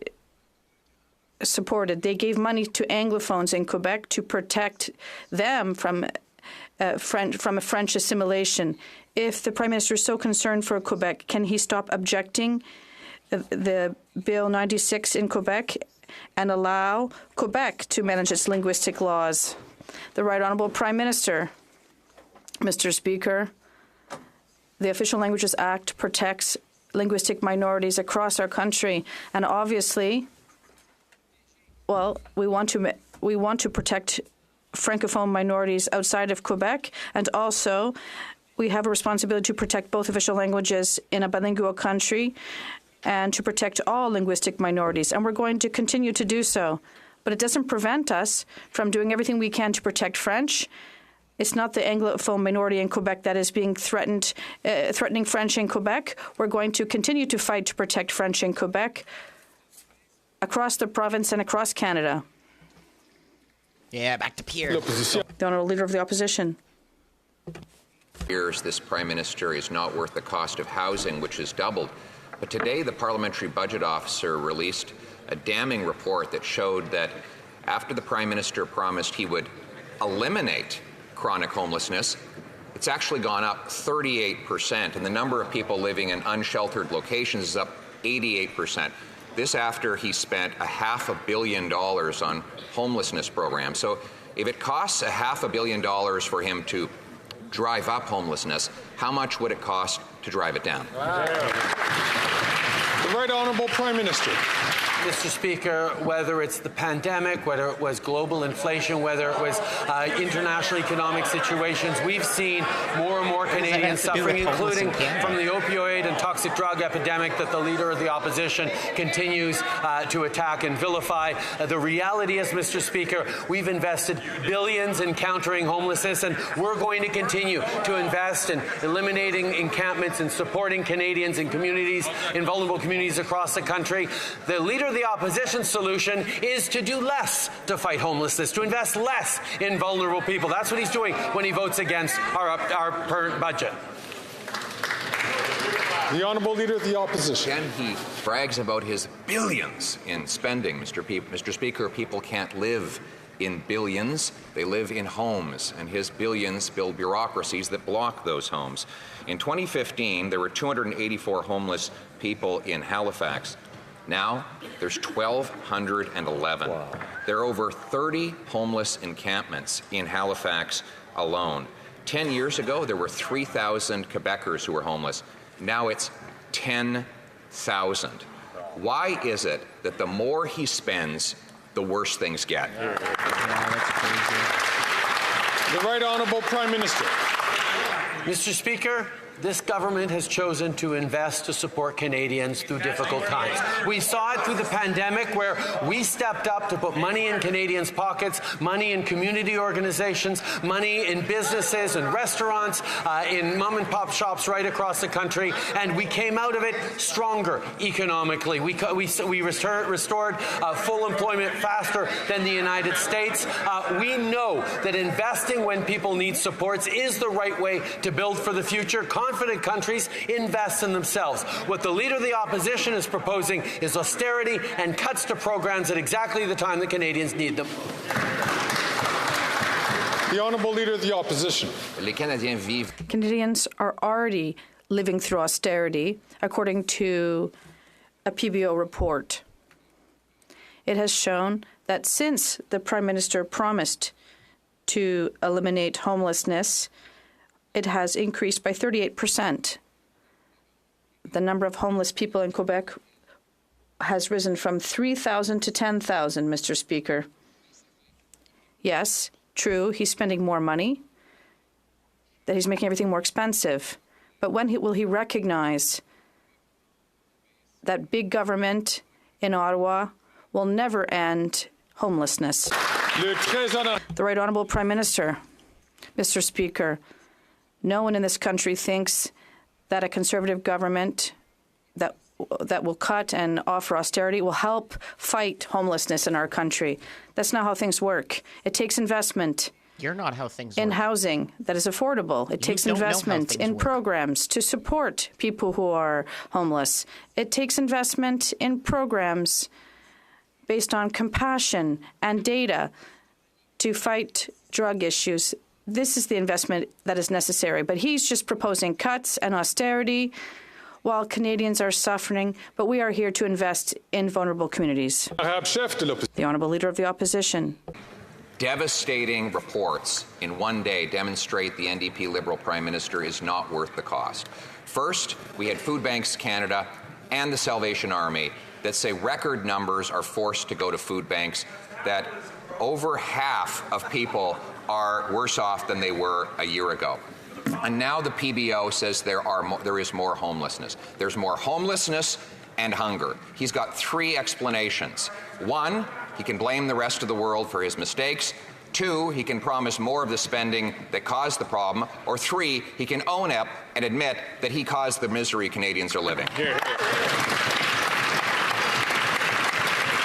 supported. They gave money to Anglophones in Quebec to protect them from a French assimilation. If the Prime Minister is so concerned for Quebec, can he stop objecting the Bill 96 in Quebec and allow Quebec to manage its linguistic laws? The Right Honourable Prime Minister. Mr. Speaker, the Official Languages Act protects linguistic minorities across our country, and obviously, well, we want to protect Francophone minorities outside of Quebec, and also we have a responsibility to protect both official languages in a bilingual country and to protect all linguistic minorities, and we're going to continue to do so. But it doesn't prevent us from doing everything we can to protect French. It's not the Anglophone minority in Quebec that is being threatening French in Quebec. We're going to continue to fight to protect French in Quebec, across the province and across Canada. Yeah, back to Pierre. The Honourable Leader of the Opposition. Years, this Prime Minister is not worth the cost of housing, which has doubled. But today, the Parliamentary Budget Officer released a damning report that showed that after the Prime Minister promised he would eliminate chronic homelessness, it's actually gone up 38%, and the number of people living in unsheltered locations is up 88%. This after he spent $500 million on homelessness programs. So if it costs $500 million for him to drive up homelessness, how much would it cost to drive it down? Wow. The Right Honourable Prime Minister. Mr. Speaker, whether it's the pandemic, whether it was global inflation, whether it was international economic situations, we've seen more and more Canadians suffering, including from the opioid and toxic drug epidemic that the Leader of the Opposition continues to attack and vilify. The reality is, Mr. Speaker, we've invested billions in countering homelessness, and we're going to continue to invest in eliminating encampments and supporting Canadians and communities, in vulnerable communities across the country. The Leader of the Opposition solution is to do less to fight homelessness, to invest less in vulnerable people. That's what he's doing when he votes against our current budget. The Honourable Leader of the Opposition. Again, he brags about his billions in spending, Mr. Speaker. People can't live in billions. They live in homes, and his billions build bureaucracies that block those homes. In 2015, there were 284 homeless people in Halifax. Now, there's 1,211. Wow. There are over 30 homeless encampments in Halifax alone. 10 years ago, there were 3,000 Quebecers who were homeless. Now it's 10,000. Why is it that the more he spends, the worse things get? The Right Honourable Prime Minister. Mr. Speaker, this government has chosen to invest to support Canadians through difficult times. We saw it through the pandemic, where we stepped up to put money in Canadians' pockets, money in community organizations, money in businesses and restaurants, in mom-and-pop shops right across the country, and we came out of it stronger economically. We restored full employment faster than the United States. We know that investing when people need supports is the right way to build for the future. Confident countries invest in themselves. What the Leader of the Opposition is proposing is austerity and cuts to programs at exactly the time that Canadians need them. The Honourable Leader of the Opposition. Canadians are already living through austerity, according to a PBO report. It has shown that since the Prime Minister promised to eliminate homelessness, it has increased by 38%. The number of homeless people in Quebec has risen from 3,000 to 10,000, Mr. Speaker. Yes, true, he's spending more money, that he's making everything more expensive. But when will he recognize that big government in Ottawa will never end homelessness? The Right Honourable Prime Minister. Mr. Speaker, no one in this country thinks that a Conservative government that will cut and offer austerity will help fight homelessness in our country. That's not how things work. It takes investment. You're not how things in work. Housing that is affordable. It takes investment in programs to support people who are homeless. It takes investment in programs based on compassion and data to fight drug issues. This is the investment that is necessary. But he's just proposing cuts and austerity while Canadians are suffering. But we are here to invest in vulnerable communities. The Honourable Leader of the Opposition. Devastating reports in one day demonstrate the NDP Liberal Prime Minister is not worth the cost. First, we had Food Banks Canada and the Salvation Army that say record numbers are forced to go to food banks, that over half of people are worse off than they were a year ago. And now the PBO says there is more homelessness. There's more homelessness and hunger. He's got three explanations. One, he can blame the rest of the world for his mistakes. Two, he can promise more of the spending that caused the problem. Or three, he can own up and admit that he caused the misery Canadians are living.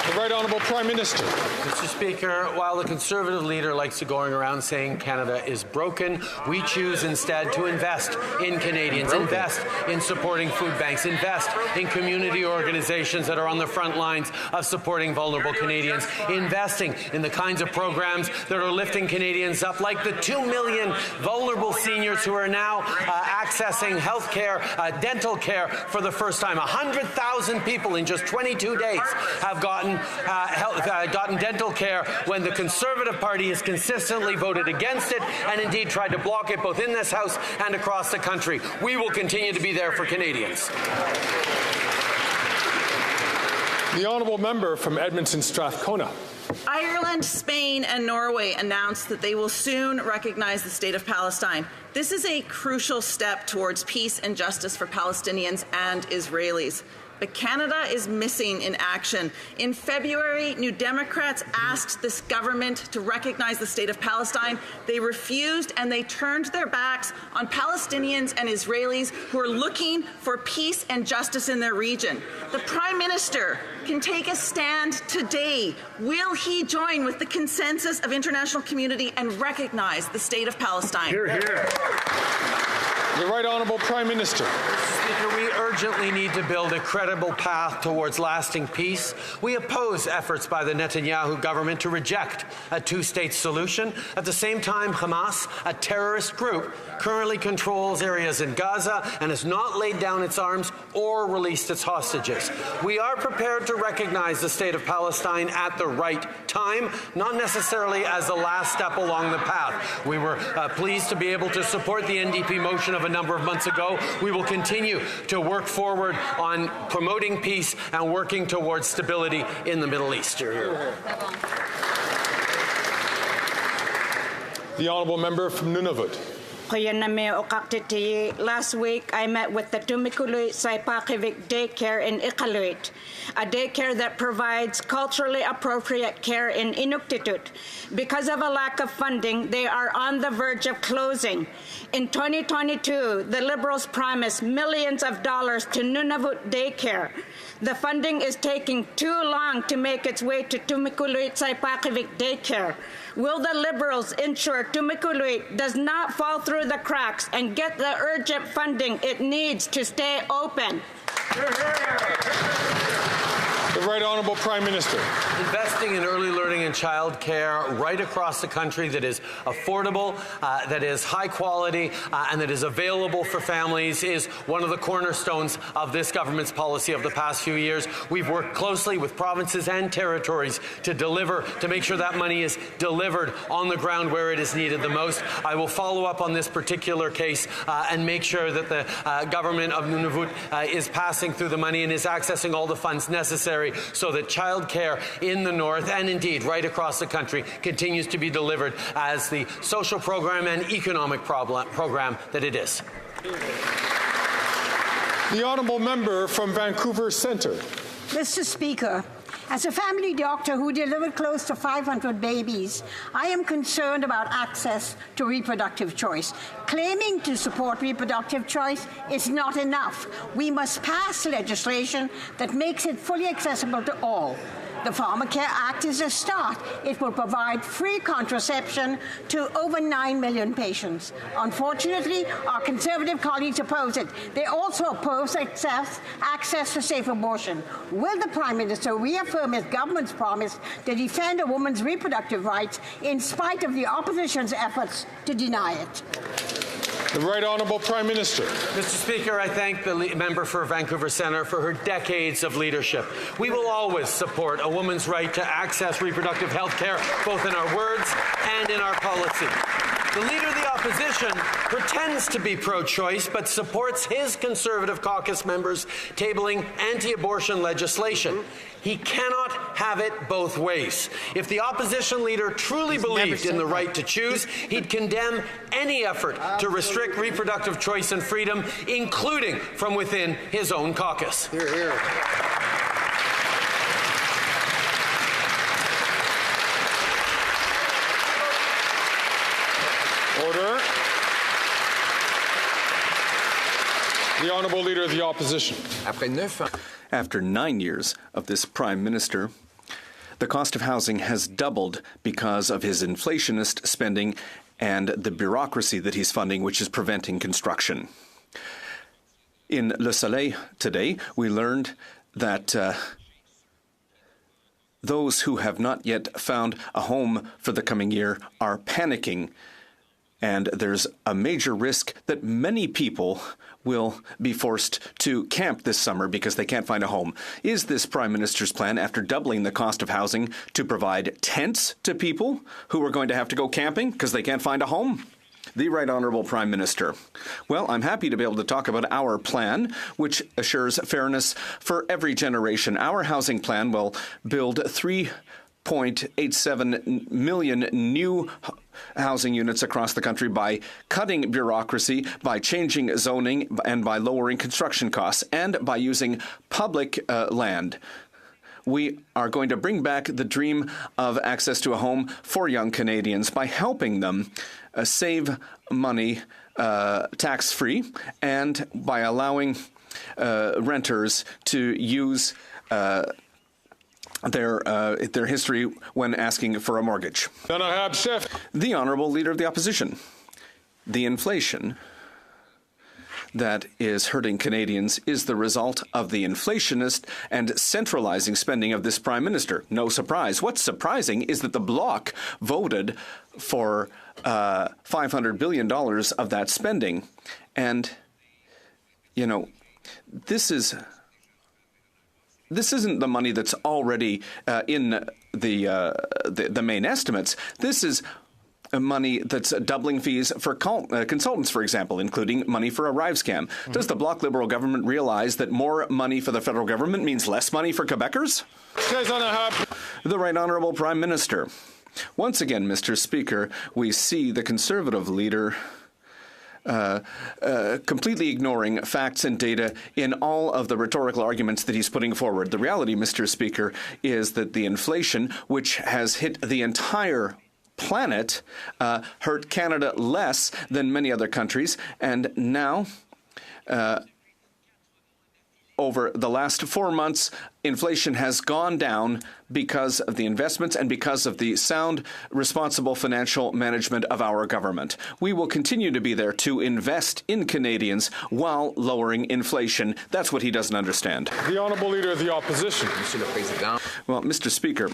The Right Honourable Prime Minister. Mr. Speaker, while the Conservative leader likes to going around saying Canada is broken, we choose instead to invest in Canadians, invest in supporting food banks, invest in community organizations that are on the front lines of supporting vulnerable Canadians, investing in the kinds of programs that are lifting Canadians up, like the 2 million vulnerable seniors who are now accessing health care, dental care for the first time. 100,000 people in just 22 days have gotten dental care when the Conservative Party has consistently voted against it and indeed tried to block it both in this House and across the country. We will continue to be there for Canadians. The honourable member from Edmonton Strathcona. Ireland, Spain and Norway announced that they will soon recognize the State of Palestine. This is a crucial step towards peace and justice for Palestinians and Israelis. But Canada is missing in action. In February, New Democrats asked this government to recognize the State of Palestine. They refused, and they turned their backs on Palestinians and Israelis who are looking for peace and justice in their region. The Prime Minister can take a stand today. Will he join with the consensus of international community and recognize the State of Palestine? Hear, hear. The Right Honourable Prime Minister. Mr. Speaker, we urgently need to build a credible path towards lasting peace. We oppose efforts by the Netanyahu government to reject a two-state solution. At the same time, Hamas, a terrorist group, currently controls areas in Gaza and has not laid down its arms or released its hostages. We are prepared to recognize the State of Palestine at the right time, not necessarily as the last step along the path. We were pleased to be able to support the NDP motion of a number of months ago. We will continue to work forward on promoting peace and working towards stability in the Middle East. The honourable member from Nunavut. Last week, I met with the Tumikulut Saipakivik daycare in Iqaluit, a daycare that provides culturally appropriate care in Inuktitut. Because of a lack of funding, they are on the verge of closing. In 2022, the Liberals promised millions of dollars to Nunavut daycare. The funding is taking too long to make its way to Tumikulut Saipakivik daycare. Will the Liberals ensure Tumikulut does not fall through the cracks and get the urgent funding it needs to stay open? The Right Honourable Prime Minister. Investing in early learning and child care right across the country that is affordable, that is high quality, and that is available for families is one of the cornerstones of this government's policy of the past few years. We've worked closely with provinces and territories to make sure that money is delivered on the ground where it is needed the most. I will follow up on this particular case and make sure that the government of Nunavut is passing through the money and is accessing all the funds necessary so that child care in the north and indeed right across the country continues to be delivered as the social program and economic program that it is. The honourable member from Vancouver Centre. Mr. Speaker, as a family doctor who delivered close to 500 babies, I am concerned about access to reproductive choice. Claiming to support reproductive choice is not enough. We must pass legislation that makes it fully accessible to all. The Pharmacare Act is a start. It will provide free contraception to over 9 million patients. Unfortunately, our Conservative colleagues oppose it. They also oppose access to safe abortion. Will the Prime Minister reaffirm his government's promise to defend a woman's reproductive rights in spite of the opposition's efforts to deny it? The Right Honourable Prime Minister. Mr. Speaker, I thank the member for Vancouver Centre for her decades of leadership. We will always support a woman's right to access reproductive health care, both in our words and in our policy. The Leader of the Opposition pretends to be pro-choice, but supports his Conservative caucus members tabling anti-abortion legislation. He cannot have it both ways. If the opposition leader truly believed in the right to choose, he'd condemn any effort to restrict reproductive choice and freedom, including from within his own caucus. Hear, hear. Order. The Honourable Leader of the Opposition. After 9 years of this Prime Minister, The cost of housing has doubled because of his inflationist spending and the bureaucracy that he's funding, which is preventing construction. In Le Soleil today, we learned that those who have not yet found a home for the coming year are panicking, and there's a major risk that many people will be forced to camp this summer because they can't find a home. Is this Prime Minister's plan, after doubling the cost of housing, to provide tents to people who are going to have to go camping because they can't find a home? The Right Honourable Prime Minister. Well, I'm happy to be able to talk about our plan, which assures fairness for every generation. Our housing plan will build 3.87 million new housing units across the country by cutting bureaucracy, by changing zoning, and by lowering construction costs, and by using public land. We are going to bring back the dream of access to a home for young Canadians by helping them save money tax-free, and by allowing renters to use their history when asking for a mortgage. The Honourable Leader of the Opposition. The inflation that is hurting Canadians is the result of the inflationist and centralizing spending of this Prime Minister. No surprise. What's surprising is that the Bloc voted for $500 billion of that spending. And, you know, this isn't the money that's already in the main estimates. This is money that's doubling fees for consultants, for example, including money for ArriveScam. Does the Bloc Liberal government realize that more money for the federal government means less money for Quebecers? The Right Honourable Prime Minister. Once again, Mr. Speaker, we see the Conservative leader completely ignoring facts and data in all of the rhetorical arguments that he's putting forward. The reality, Mr. Speaker, is that the inflation, which has hit the entire planet, hurt Canada less than many other countries, and now over the last 4 months, inflation has gone down because of the investments and because of the sound, responsible financial management of our government. We will continue to be there to invest in Canadians while lowering inflation. That's what he doesn't understand. The Honourable Leader of the Opposition. Well, Mr. Speaker,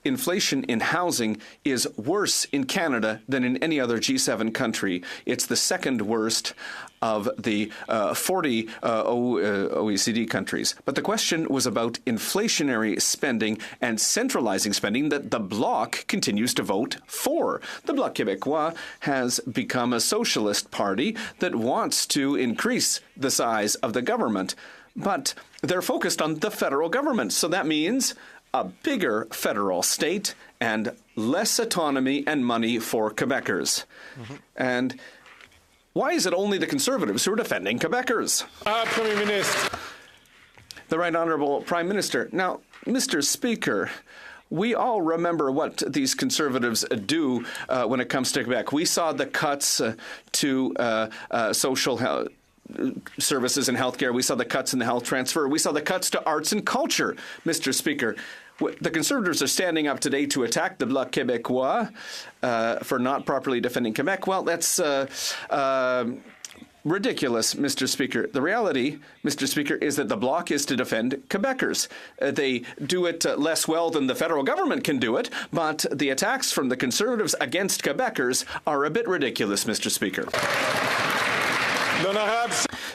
inflation in housing is worse in Canada than in any other G7 country. It's the second worst of the 40 OECD countries. But the question was about inflationary spending and centralizing spending that the Bloc continues to vote for. The Bloc Québécois has become a socialist party that wants to increase the size of the government. But they're focused on the federal government. So that means a bigger federal state and less autonomy and money for Quebecers. And why is it only the Conservatives who are defending Quebecers? Premier Minister. The Right Honourable Prime Minister. Now, Mr. Speaker, we all remember what these Conservatives do when it comes to Quebec. We saw the cuts to social health services and healthcare. We saw the cuts in the health transfer. We saw the cuts to arts and culture, Mr. Speaker. The Conservatives are standing up today to attack the Bloc Québécois for not properly defending Quebec. Well, that's ridiculous, Mr. Speaker. The reality, Mr. Speaker, is that the Bloc is to defend Quebecers. They do it less well than the federal government can do it, but the attacks from the Conservatives against Quebecers are a bit ridiculous, Mr. Speaker.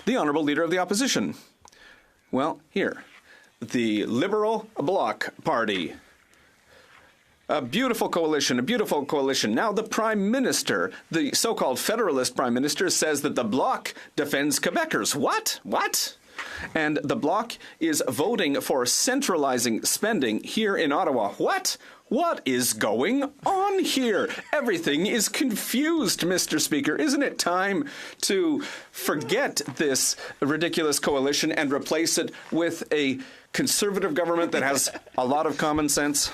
The Honourable Leader of the Opposition. Well, here, the Liberal Bloc Party. A beautiful coalition, a beautiful coalition. Now the Prime Minister, the so-called Federalist Prime Minister, says that the Bloc defends Quebecers. What? What? And the Bloc is voting for centralizing spending here in Ottawa. What? What is going on here? Everything is confused, Mr. Speaker. Isn't it time to forget this ridiculous coalition and replace it with a Conservative government that has a lot of common sense?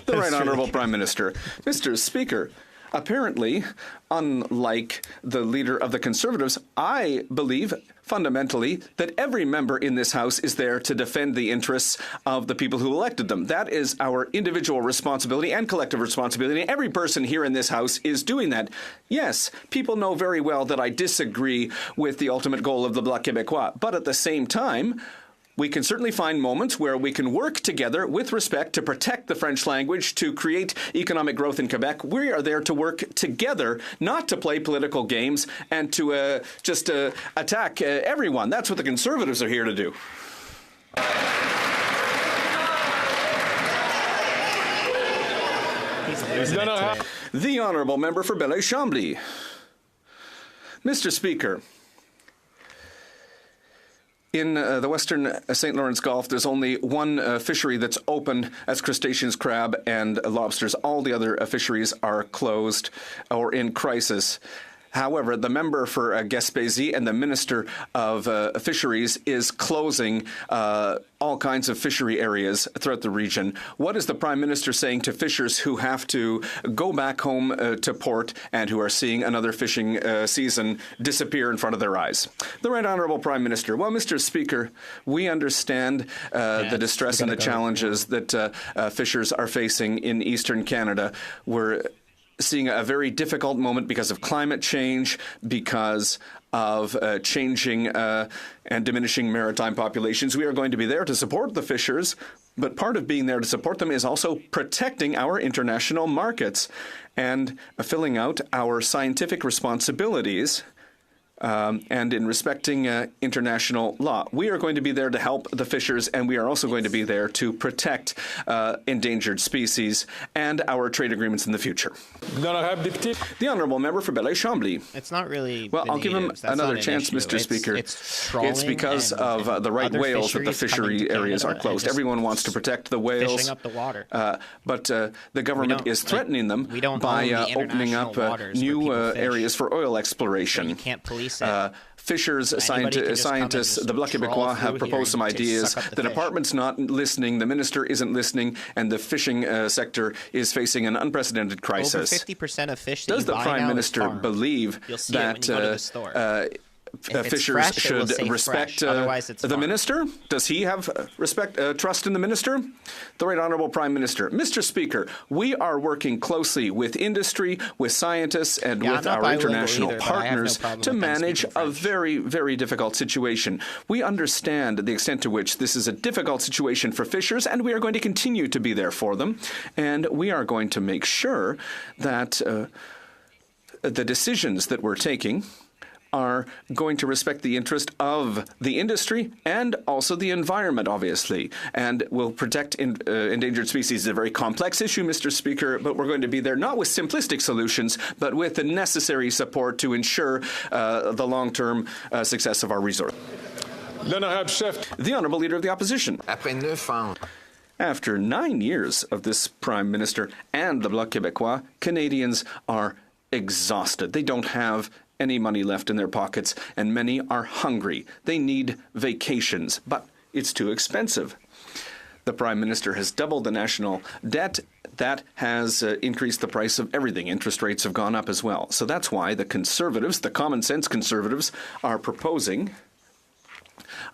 The Right Honourable Prime Minister. Mr. Speaker, Apparently, unlike the leader of the Conservatives, I believe fundamentally that every member in this House is there to defend the interests of the people who elected them. That is our individual responsibility and collective responsibility. And every person here in this House is doing that. Yes, people know very well that I disagree with the ultimate goal of the Bloc Québécois. But at the same time, we can certainly find moments where we can work together with respect to protect the French language, to create economic growth in Quebec. We are there to work together, not to play political games and to just attack everyone. That's what the Conservatives are here to do. The Honourable Member for Belleuil-Chambly. Mr. Speaker, in the western St. Lawrence Gulf, there's only one fishery that's open. That's crustaceans, crab, and lobsters. All the other fisheries are closed or in crisis. However, the member for Gaspésie and the Minister of Fisheries is closing all kinds of fishery areas throughout the region. What is the Prime Minister saying to fishers who have to go back home to port and who are seeing another fishing season disappear in front of their eyes? The Right Honourable Prime Minister. Well, Mr. Speaker, we understand the distress and the challenges that fishers are facing in Eastern Canada. We're seeing a very difficult moment because of climate change, because of changing and diminishing maritime populations. We are going to be there to support the fishers, but part of being there to support them is also protecting our international markets and filling out our scientific responsibilities and in respecting international law. We are going to be there to help the fishers, and we are also going to be there to protect endangered species and our trade agreements in the future. The Honourable Member for Belleuil-Chambly. It's not really. Well, I'll give him another chance, Mr. Speaker. It's because of the right whales that the fishery areas are closed. Everyone wants to protect the whales. Fishing up the water. But the government is threatening them by opening up new areas for oil exploration. You can't police Fishers, scientists, the Bloc Québécois have proposed some ideas. The department's not listening, the minister isn't listening, and the fishing sector is facing an unprecedented crisis. Over 50% of fish that Does the Prime Minister believe that fishers should respect the minister? Does he have trust in the minister? The Right Honourable Prime Minister. Mr. Speaker, we are working closely with industry, with scientists, and with our international partners to manage a very, very difficult situation. We understand the extent to which this is a difficult situation for fishers, and we are going to continue to be there for them. And we are going to make sure that the decisions that we're taking are going to respect the interest of the industry and also the environment, obviously, and will protect endangered species. It's a very complex issue, Mr. Speaker, but we're going to be there not with simplistic solutions, but with the necessary support to ensure the long-term success of our resort. The Honourable Leader of the Opposition. After 9 years of this Prime Minister and the Bloc Québécois, Canadians are exhausted. They don't have any money left in their pockets, and many are hungry. They need vacations, but it's too expensive. The Prime Minister has doubled the national debt. That has increased the price of everything. Interest rates have gone up as well. So that's why the Conservatives, the common sense Conservatives, are proposing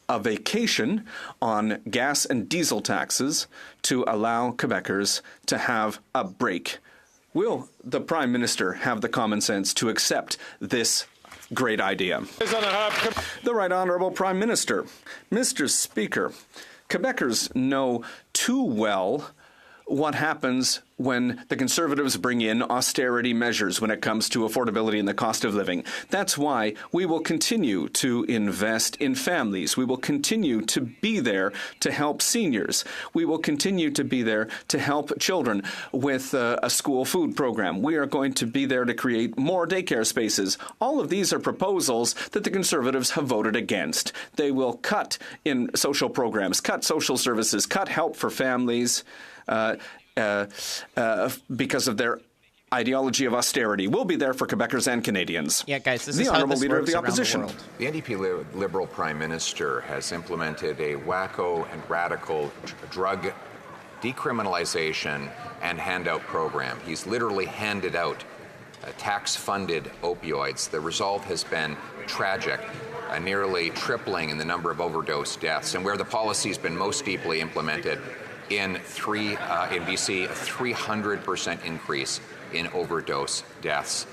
a vacation on gas and diesel taxes to allow Quebecers to have a break. Will the Prime Minister have the common sense to accept this great idea? The Right Honourable Prime Minister. Mr. Speaker, Quebecers know too well what happens when the Conservatives bring in austerity measures when it comes to affordability and the cost of living. That's why we will continue to invest in families. We will continue to be there to help seniors. We will continue to be there to help children with a school food program. We are going to be there to create more daycare spaces. All of these are proposals that the Conservatives have voted against. They will cut in social programs, cut social services, cut help for families, because of their ideology of austerity. We'll be there for Quebecers and Canadians. Yeah, guys, this the is Honourable how this Leader works of the Opposition. The NDP Liberal Prime Minister has implemented a wacko and radical drug decriminalization and handout program. He's literally handed out tax-funded opioids, the result has been tragic, a nearly tripling in the number of overdose deaths, and where the policy has been most deeply implemented in BC, a 300% increase in overdose deaths.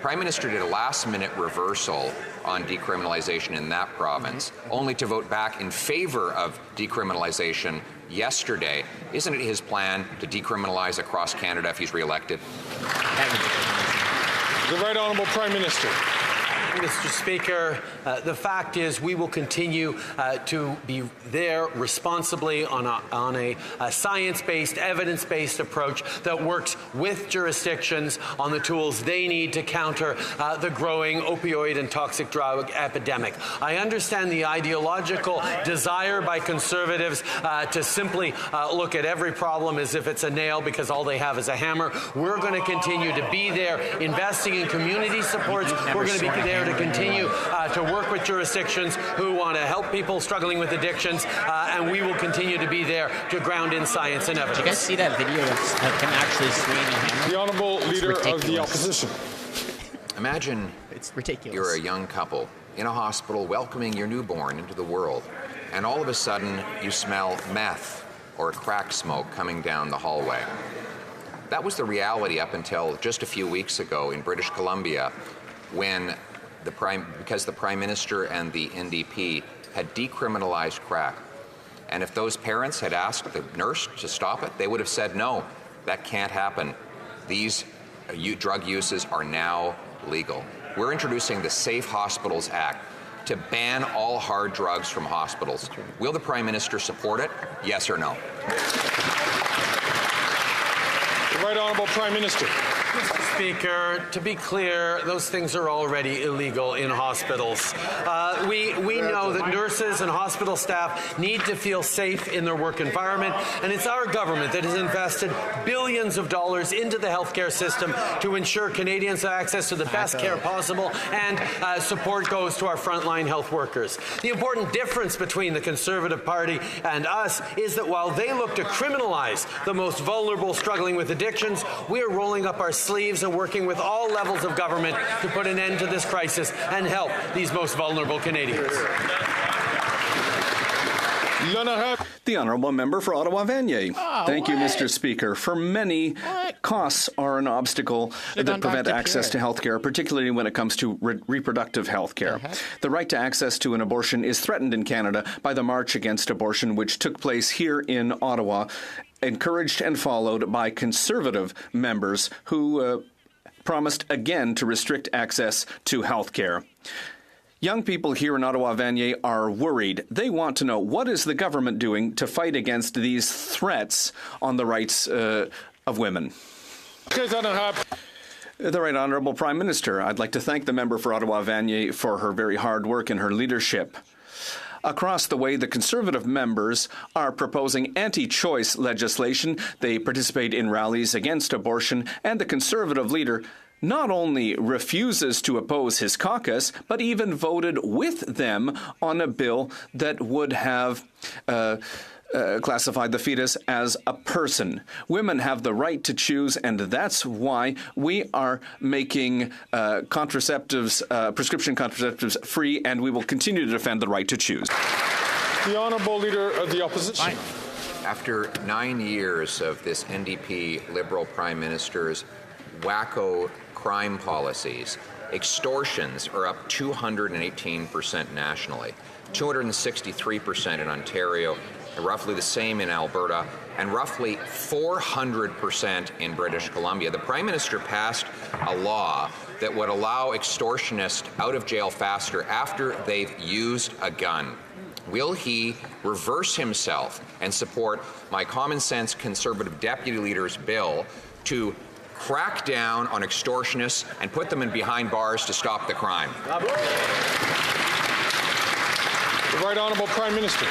Prime Minister did a last-minute reversal on decriminalization in that province, only to vote back in favor of decriminalization yesterday. Isn't it his plan to decriminalize across Canada if he's re-elected? The Right Honourable Prime Minister. Mr. Speaker, the fact is we will continue to be there responsibly on a science-based, evidence-based approach that works with jurisdictions on the tools they need to counter the growing opioid and toxic drug epidemic. I understand the ideological desire by Conservatives to simply look at every problem as if it's a nail because all they have is a hammer. We're going to continue to be there, investing in community supports. We're going to be there to continue to work with jurisdictions who want to help people struggling with addictions, and we will continue to be there to ground in science and evidence. Did you guys see that video of him actually swinging a hammer? The Honourable Leader of the Opposition. Imagine it's ridiculous. You're a young couple in a hospital welcoming your newborn into the world, and all of a sudden you smell meth or crack smoke coming down the hallway. That was the reality up until just a few weeks ago in British Columbia, when because the Prime Minister and the NDP had decriminalized crack. And if those parents had asked the nurse to stop it, they would have said, no, that can't happen. These drug uses are now legal. We're introducing the Safe Hospitals Act to ban all hard drugs from hospitals. Will the Prime Minister support it? Yes or no? The Right Honourable Prime Minister. Mr. Speaker, to be clear, those things are already illegal in hospitals. We know that nurses and hospital staff need to feel safe in their work environment, and it's our government that has invested billions of dollars into the healthcare system to ensure Canadians have access to the best care possible, and support goes to our frontline health workers. The important difference between the Conservative Party and us is that while they look to criminalize the most vulnerable struggling with addictions, we are rolling up our sleeves and working with all levels of government to put an end to this crisis and help these most vulnerable Canadians. The Honourable Member for Ottawa-Vanier. Thank you, Mr. Speaker. For many, costs are an obstacle that prevent access to health care, particularly when it comes to reproductive health care. The right to access to an abortion is threatened in Canada by the March Against Abortion, which took place here in Ottawa, encouraged and followed by Conservative members who promised again to restrict access to health care. Young people here in Ottawa-Vanier are worried. They want to know, what is the government doing to fight against these threats on the rights of women? The Right Honourable Prime Minister. I'd like to thank the member for Ottawa-Vanier for her very hard work and her leadership. Across the way, the Conservative members are proposing anti-choice legislation. They participate in rallies against abortion, and the Conservative leader not only refuses to oppose his caucus, but even voted with them on a bill that would have classified the fetus as a person. Women have the right to choose, and that's why we are making prescription contraceptives free, and we will continue to defend the right to choose. The Honourable Leader of the Opposition. After 9 years of this NDP Liberal Prime Minister's wacko crime policies, extortions are up 218% nationally, 263% in Ontario, roughly the same in Alberta, and roughly 400% in British Columbia. The Prime Minister passed a law that would allow extortionists out of jail faster after they've used a gun. Will he reverse himself and support my common sense Conservative Deputy Leader's bill to crack down on extortionists and put them in behind bars to stop the crime? The Right Honourable Prime Minister.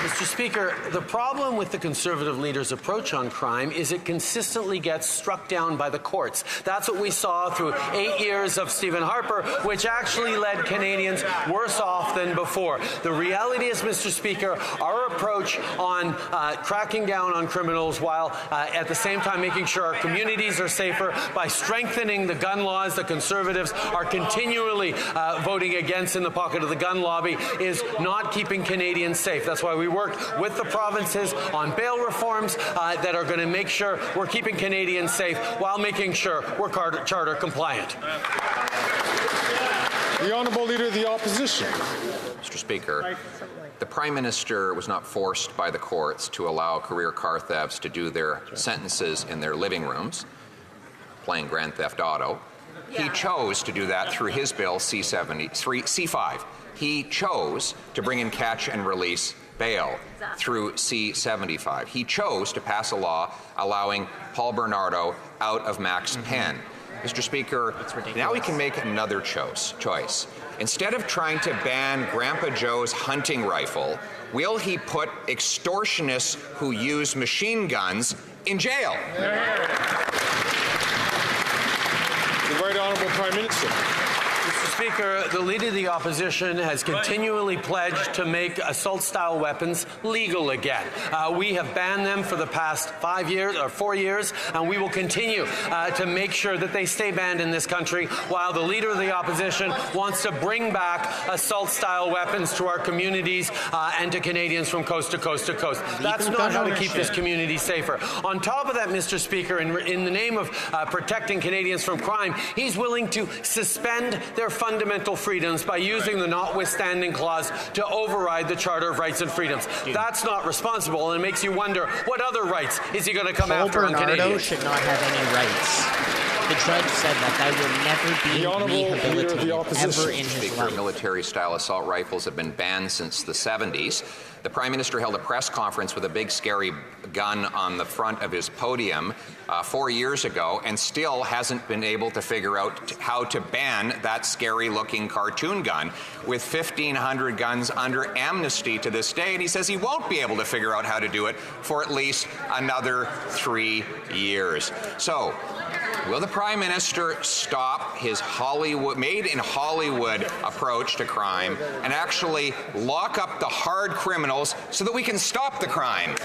Mr. Speaker, the problem with the Conservative leader's approach on crime is it consistently gets struck down by the courts. That's what we saw through 8 years of Stephen Harper, which actually led Canadians worse off than before. The reality is, Mr. Speaker, our approach on cracking down on criminals while at the same time making sure our communities are safer by strengthening the gun laws the Conservatives are continually voting against in the pocket of the gun lobby is not keeping Canadians safe. That's why we worked with the provinces on bail reforms that are going to make sure we're keeping Canadians safe while making sure we're charter compliant. The Honourable Leader of the Opposition. Mr. Speaker, the Prime Minister was not forced by the courts to allow career car thefts to do their sentences in their living rooms, playing Grand Theft Auto. He chose to do that through his bill C5. He chose to bring in catch and release bail through C75. He chose to pass a law allowing Paul Bernardo out of Mac's pen. Mr. Speaker, now he can make another choice. Instead of trying to ban Grandpa Joe's hunting rifle, will he put extortionists who use machine guns in jail? The Right Honourable Prime Minister. Mr. Speaker, the Leader of the Opposition has continually pledged to make assault-style weapons legal again. We have banned them for the past 4 years, and we will continue to make sure that they stay banned in this country, while the Leader of the Opposition wants to bring back assault-style weapons to our communities and to Canadians from coast to coast to coast. That's not how to keep this community safer. On top of that, Mr. Speaker, in the name of protecting Canadians from crime, he's willing to suspend their fundamental freedoms by using the notwithstanding clause to override the Charter of Rights and Freedoms. That's not responsible, and it makes you wonder what other rights is he going to come after on Canadians. Paul Bernardo should not have any rights. The judge said that will never be rehabilitated ever in his life. Military-style assault rifles have been banned since the 70s. The Prime Minister held a press conference with a big, scary gun on the front of his podium 4 years ago and still hasn't been able to figure out how to ban that scary-looking cartoon gun with 1,500 guns under amnesty to this day. And he says he won't be able to figure out how to do it for at least another 3 years. So, will the Prime Minister stop his made-in-Hollywood approach to crime and actually lock up the hard criminals so that we can stop the crime?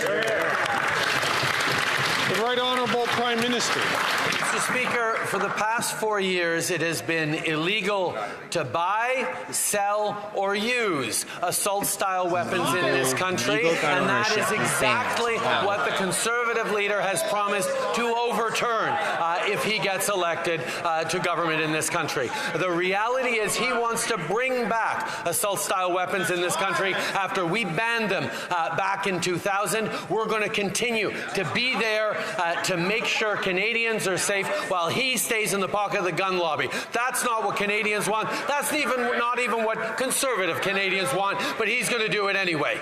The Right Honourable Prime Minister. Mr. Speaker, for the past 4 years, it has been illegal to buy, sell, or use assault-style weapons in this country, and that is exactly what the Conservative leader has promised to overturn if he gets elected to government in this country. The reality is he wants to bring back assault-style weapons in this country after we banned them back in 2000. We're going to continue to be there to make sure Canadians are safe while he stays in the pocket of the gun lobby. That's not what Canadians want. That's not even what Conservative Canadians want, but he's going to do it anyway.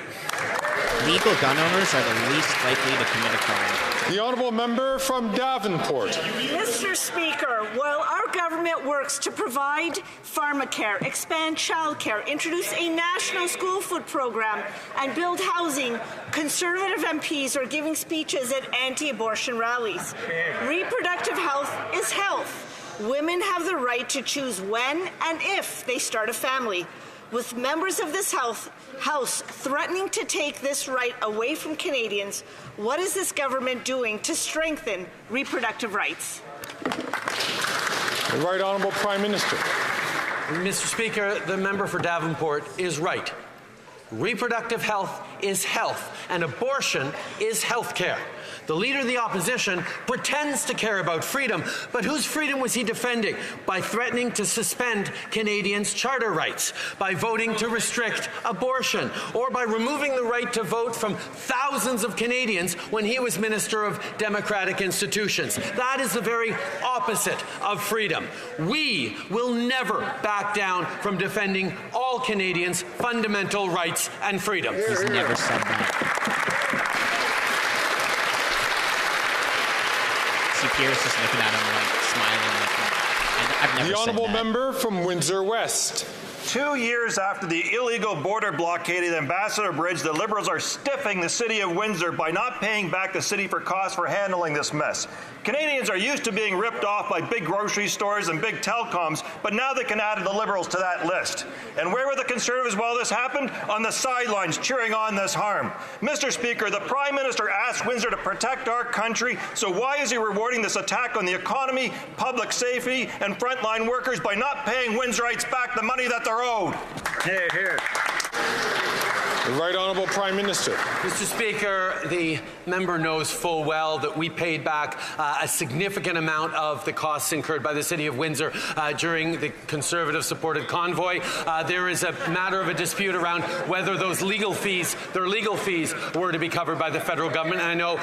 Legal gun owners are the least likely to commit a crime. The Honourable Member from Davenport. Mr. Speaker, while our government works to provide pharmacare, expand childcare, introduce a national school food program, and build housing, Conservative MPs are giving speeches at anti-abortion rallies. Reproductive health is health. Women have the right to choose when and if they start a family. With members of this House threatening to take this right away from Canadians, what is this government doing to strengthen reproductive rights? The Right Honourable Prime Minister. Mr. Speaker, the member for Davenport is right. Reproductive health is health, and abortion is health care. The Leader of the Opposition pretends to care about freedom, but whose freedom was he defending? By threatening to suspend Canadians' charter rights, by voting to restrict abortion, or by removing the right to vote from thousands of Canadians when he was Minister of Democratic Institutions. That is the very opposite of freedom. We will never back down from defending all Canadians' fundamental rights and freedom. He's never said that. Pierce is looking at him like smiling like that. The honourable member from Windsor West. 2 years after the illegal border blockade at Ambassador Bridge, the Liberals are stiffing the City of Windsor by not paying back the city for costs for handling this mess. Canadians are used to being ripped off by big grocery stores and big telecoms, but now they can add the Liberals to that list. And where were the Conservatives while this happened? On the sidelines, cheering on this harm. Mr. Speaker, the Prime Minister asked Windsor to protect our country, so why is he rewarding this attack on the economy, public safety, and frontline workers by not paying Windsorites back the money that they're owed? Here, here. The Right Honourable Prime Minister. Mr. Speaker, the member knows full well that we paid back a significant amount of the costs incurred by the City of Windsor during the Conservative-supported convoy. There is a matter of a dispute around whether those legal fees, were to be covered by the federal government. And I know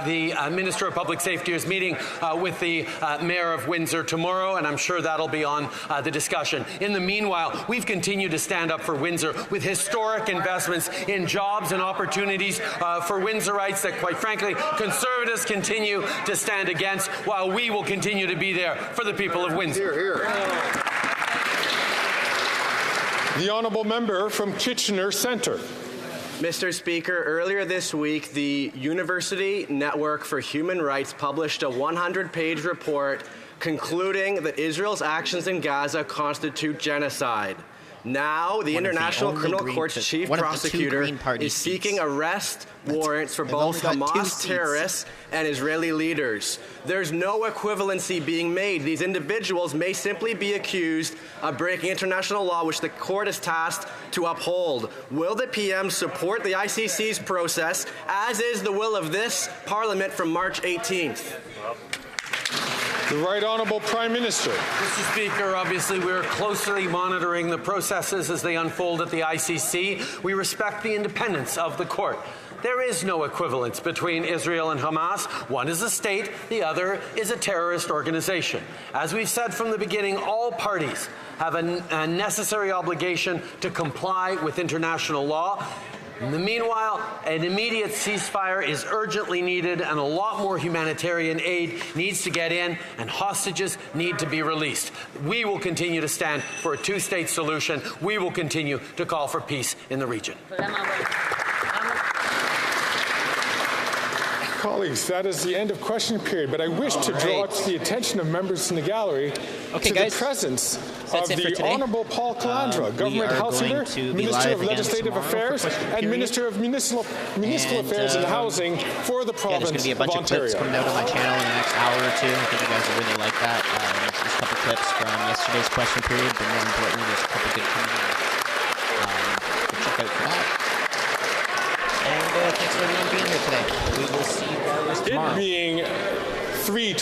the Minister of Public Safety is meeting with the Mayor of Windsor tomorrow, and I'm sure that'll be on the discussion. In the meanwhile, we've continued to stand up for Windsor with historic investments in jobs and opportunities for Windsorites that, quite frankly, Conservatives continue to stand against, while we will continue to be there for the people of Windsor. Here, here. The honourable member from Kitchener Centre. Mr. Speaker, earlier this week, the University Network for Human Rights published a 100-page report concluding that Israel's actions in Gaza constitute genocide. Now, the International Criminal Court's chief prosecutor is seeking arrest warrants for both Hamas terrorists and Israeli leaders. There's no equivalency being made. These individuals may simply be accused of breaking international law, which the court is tasked to uphold. Will the PM support the ICC's process, as is the will of this Parliament from March 18th? The Right Honourable Prime Minister. Mr. Speaker, obviously we're closely monitoring the processes as they unfold at the ICC. We respect the independence of the court. There is no equivalence between Israel and Hamas. One is a state, the other is a terrorist organization. As we've said from the beginning, all parties have a necessary obligation to comply with international law. In the meanwhile, an immediate ceasefire is urgently needed, and a lot more humanitarian aid needs to get in, and hostages need to be released. We will continue to stand for a two-state solution. We will continue to call for peace in the region. Colleagues, that is the end of question period, but I wish to draw the attention of members in the gallery to the presence of the Honourable Paul Calandra, Government House Leader, Minister of Legislative Affairs, and Minister of Municipal Affairs and Housing for the province there's going to be a bunch of clips coming out on my channel in the next hour or two. I think you guys will really like that. There's a couple clips from yesterday's question period, but more importantly, there's a couple good coming out. Check out for that. And thanks for everyone being here today. We will see you guys tomorrow. It being 3:20.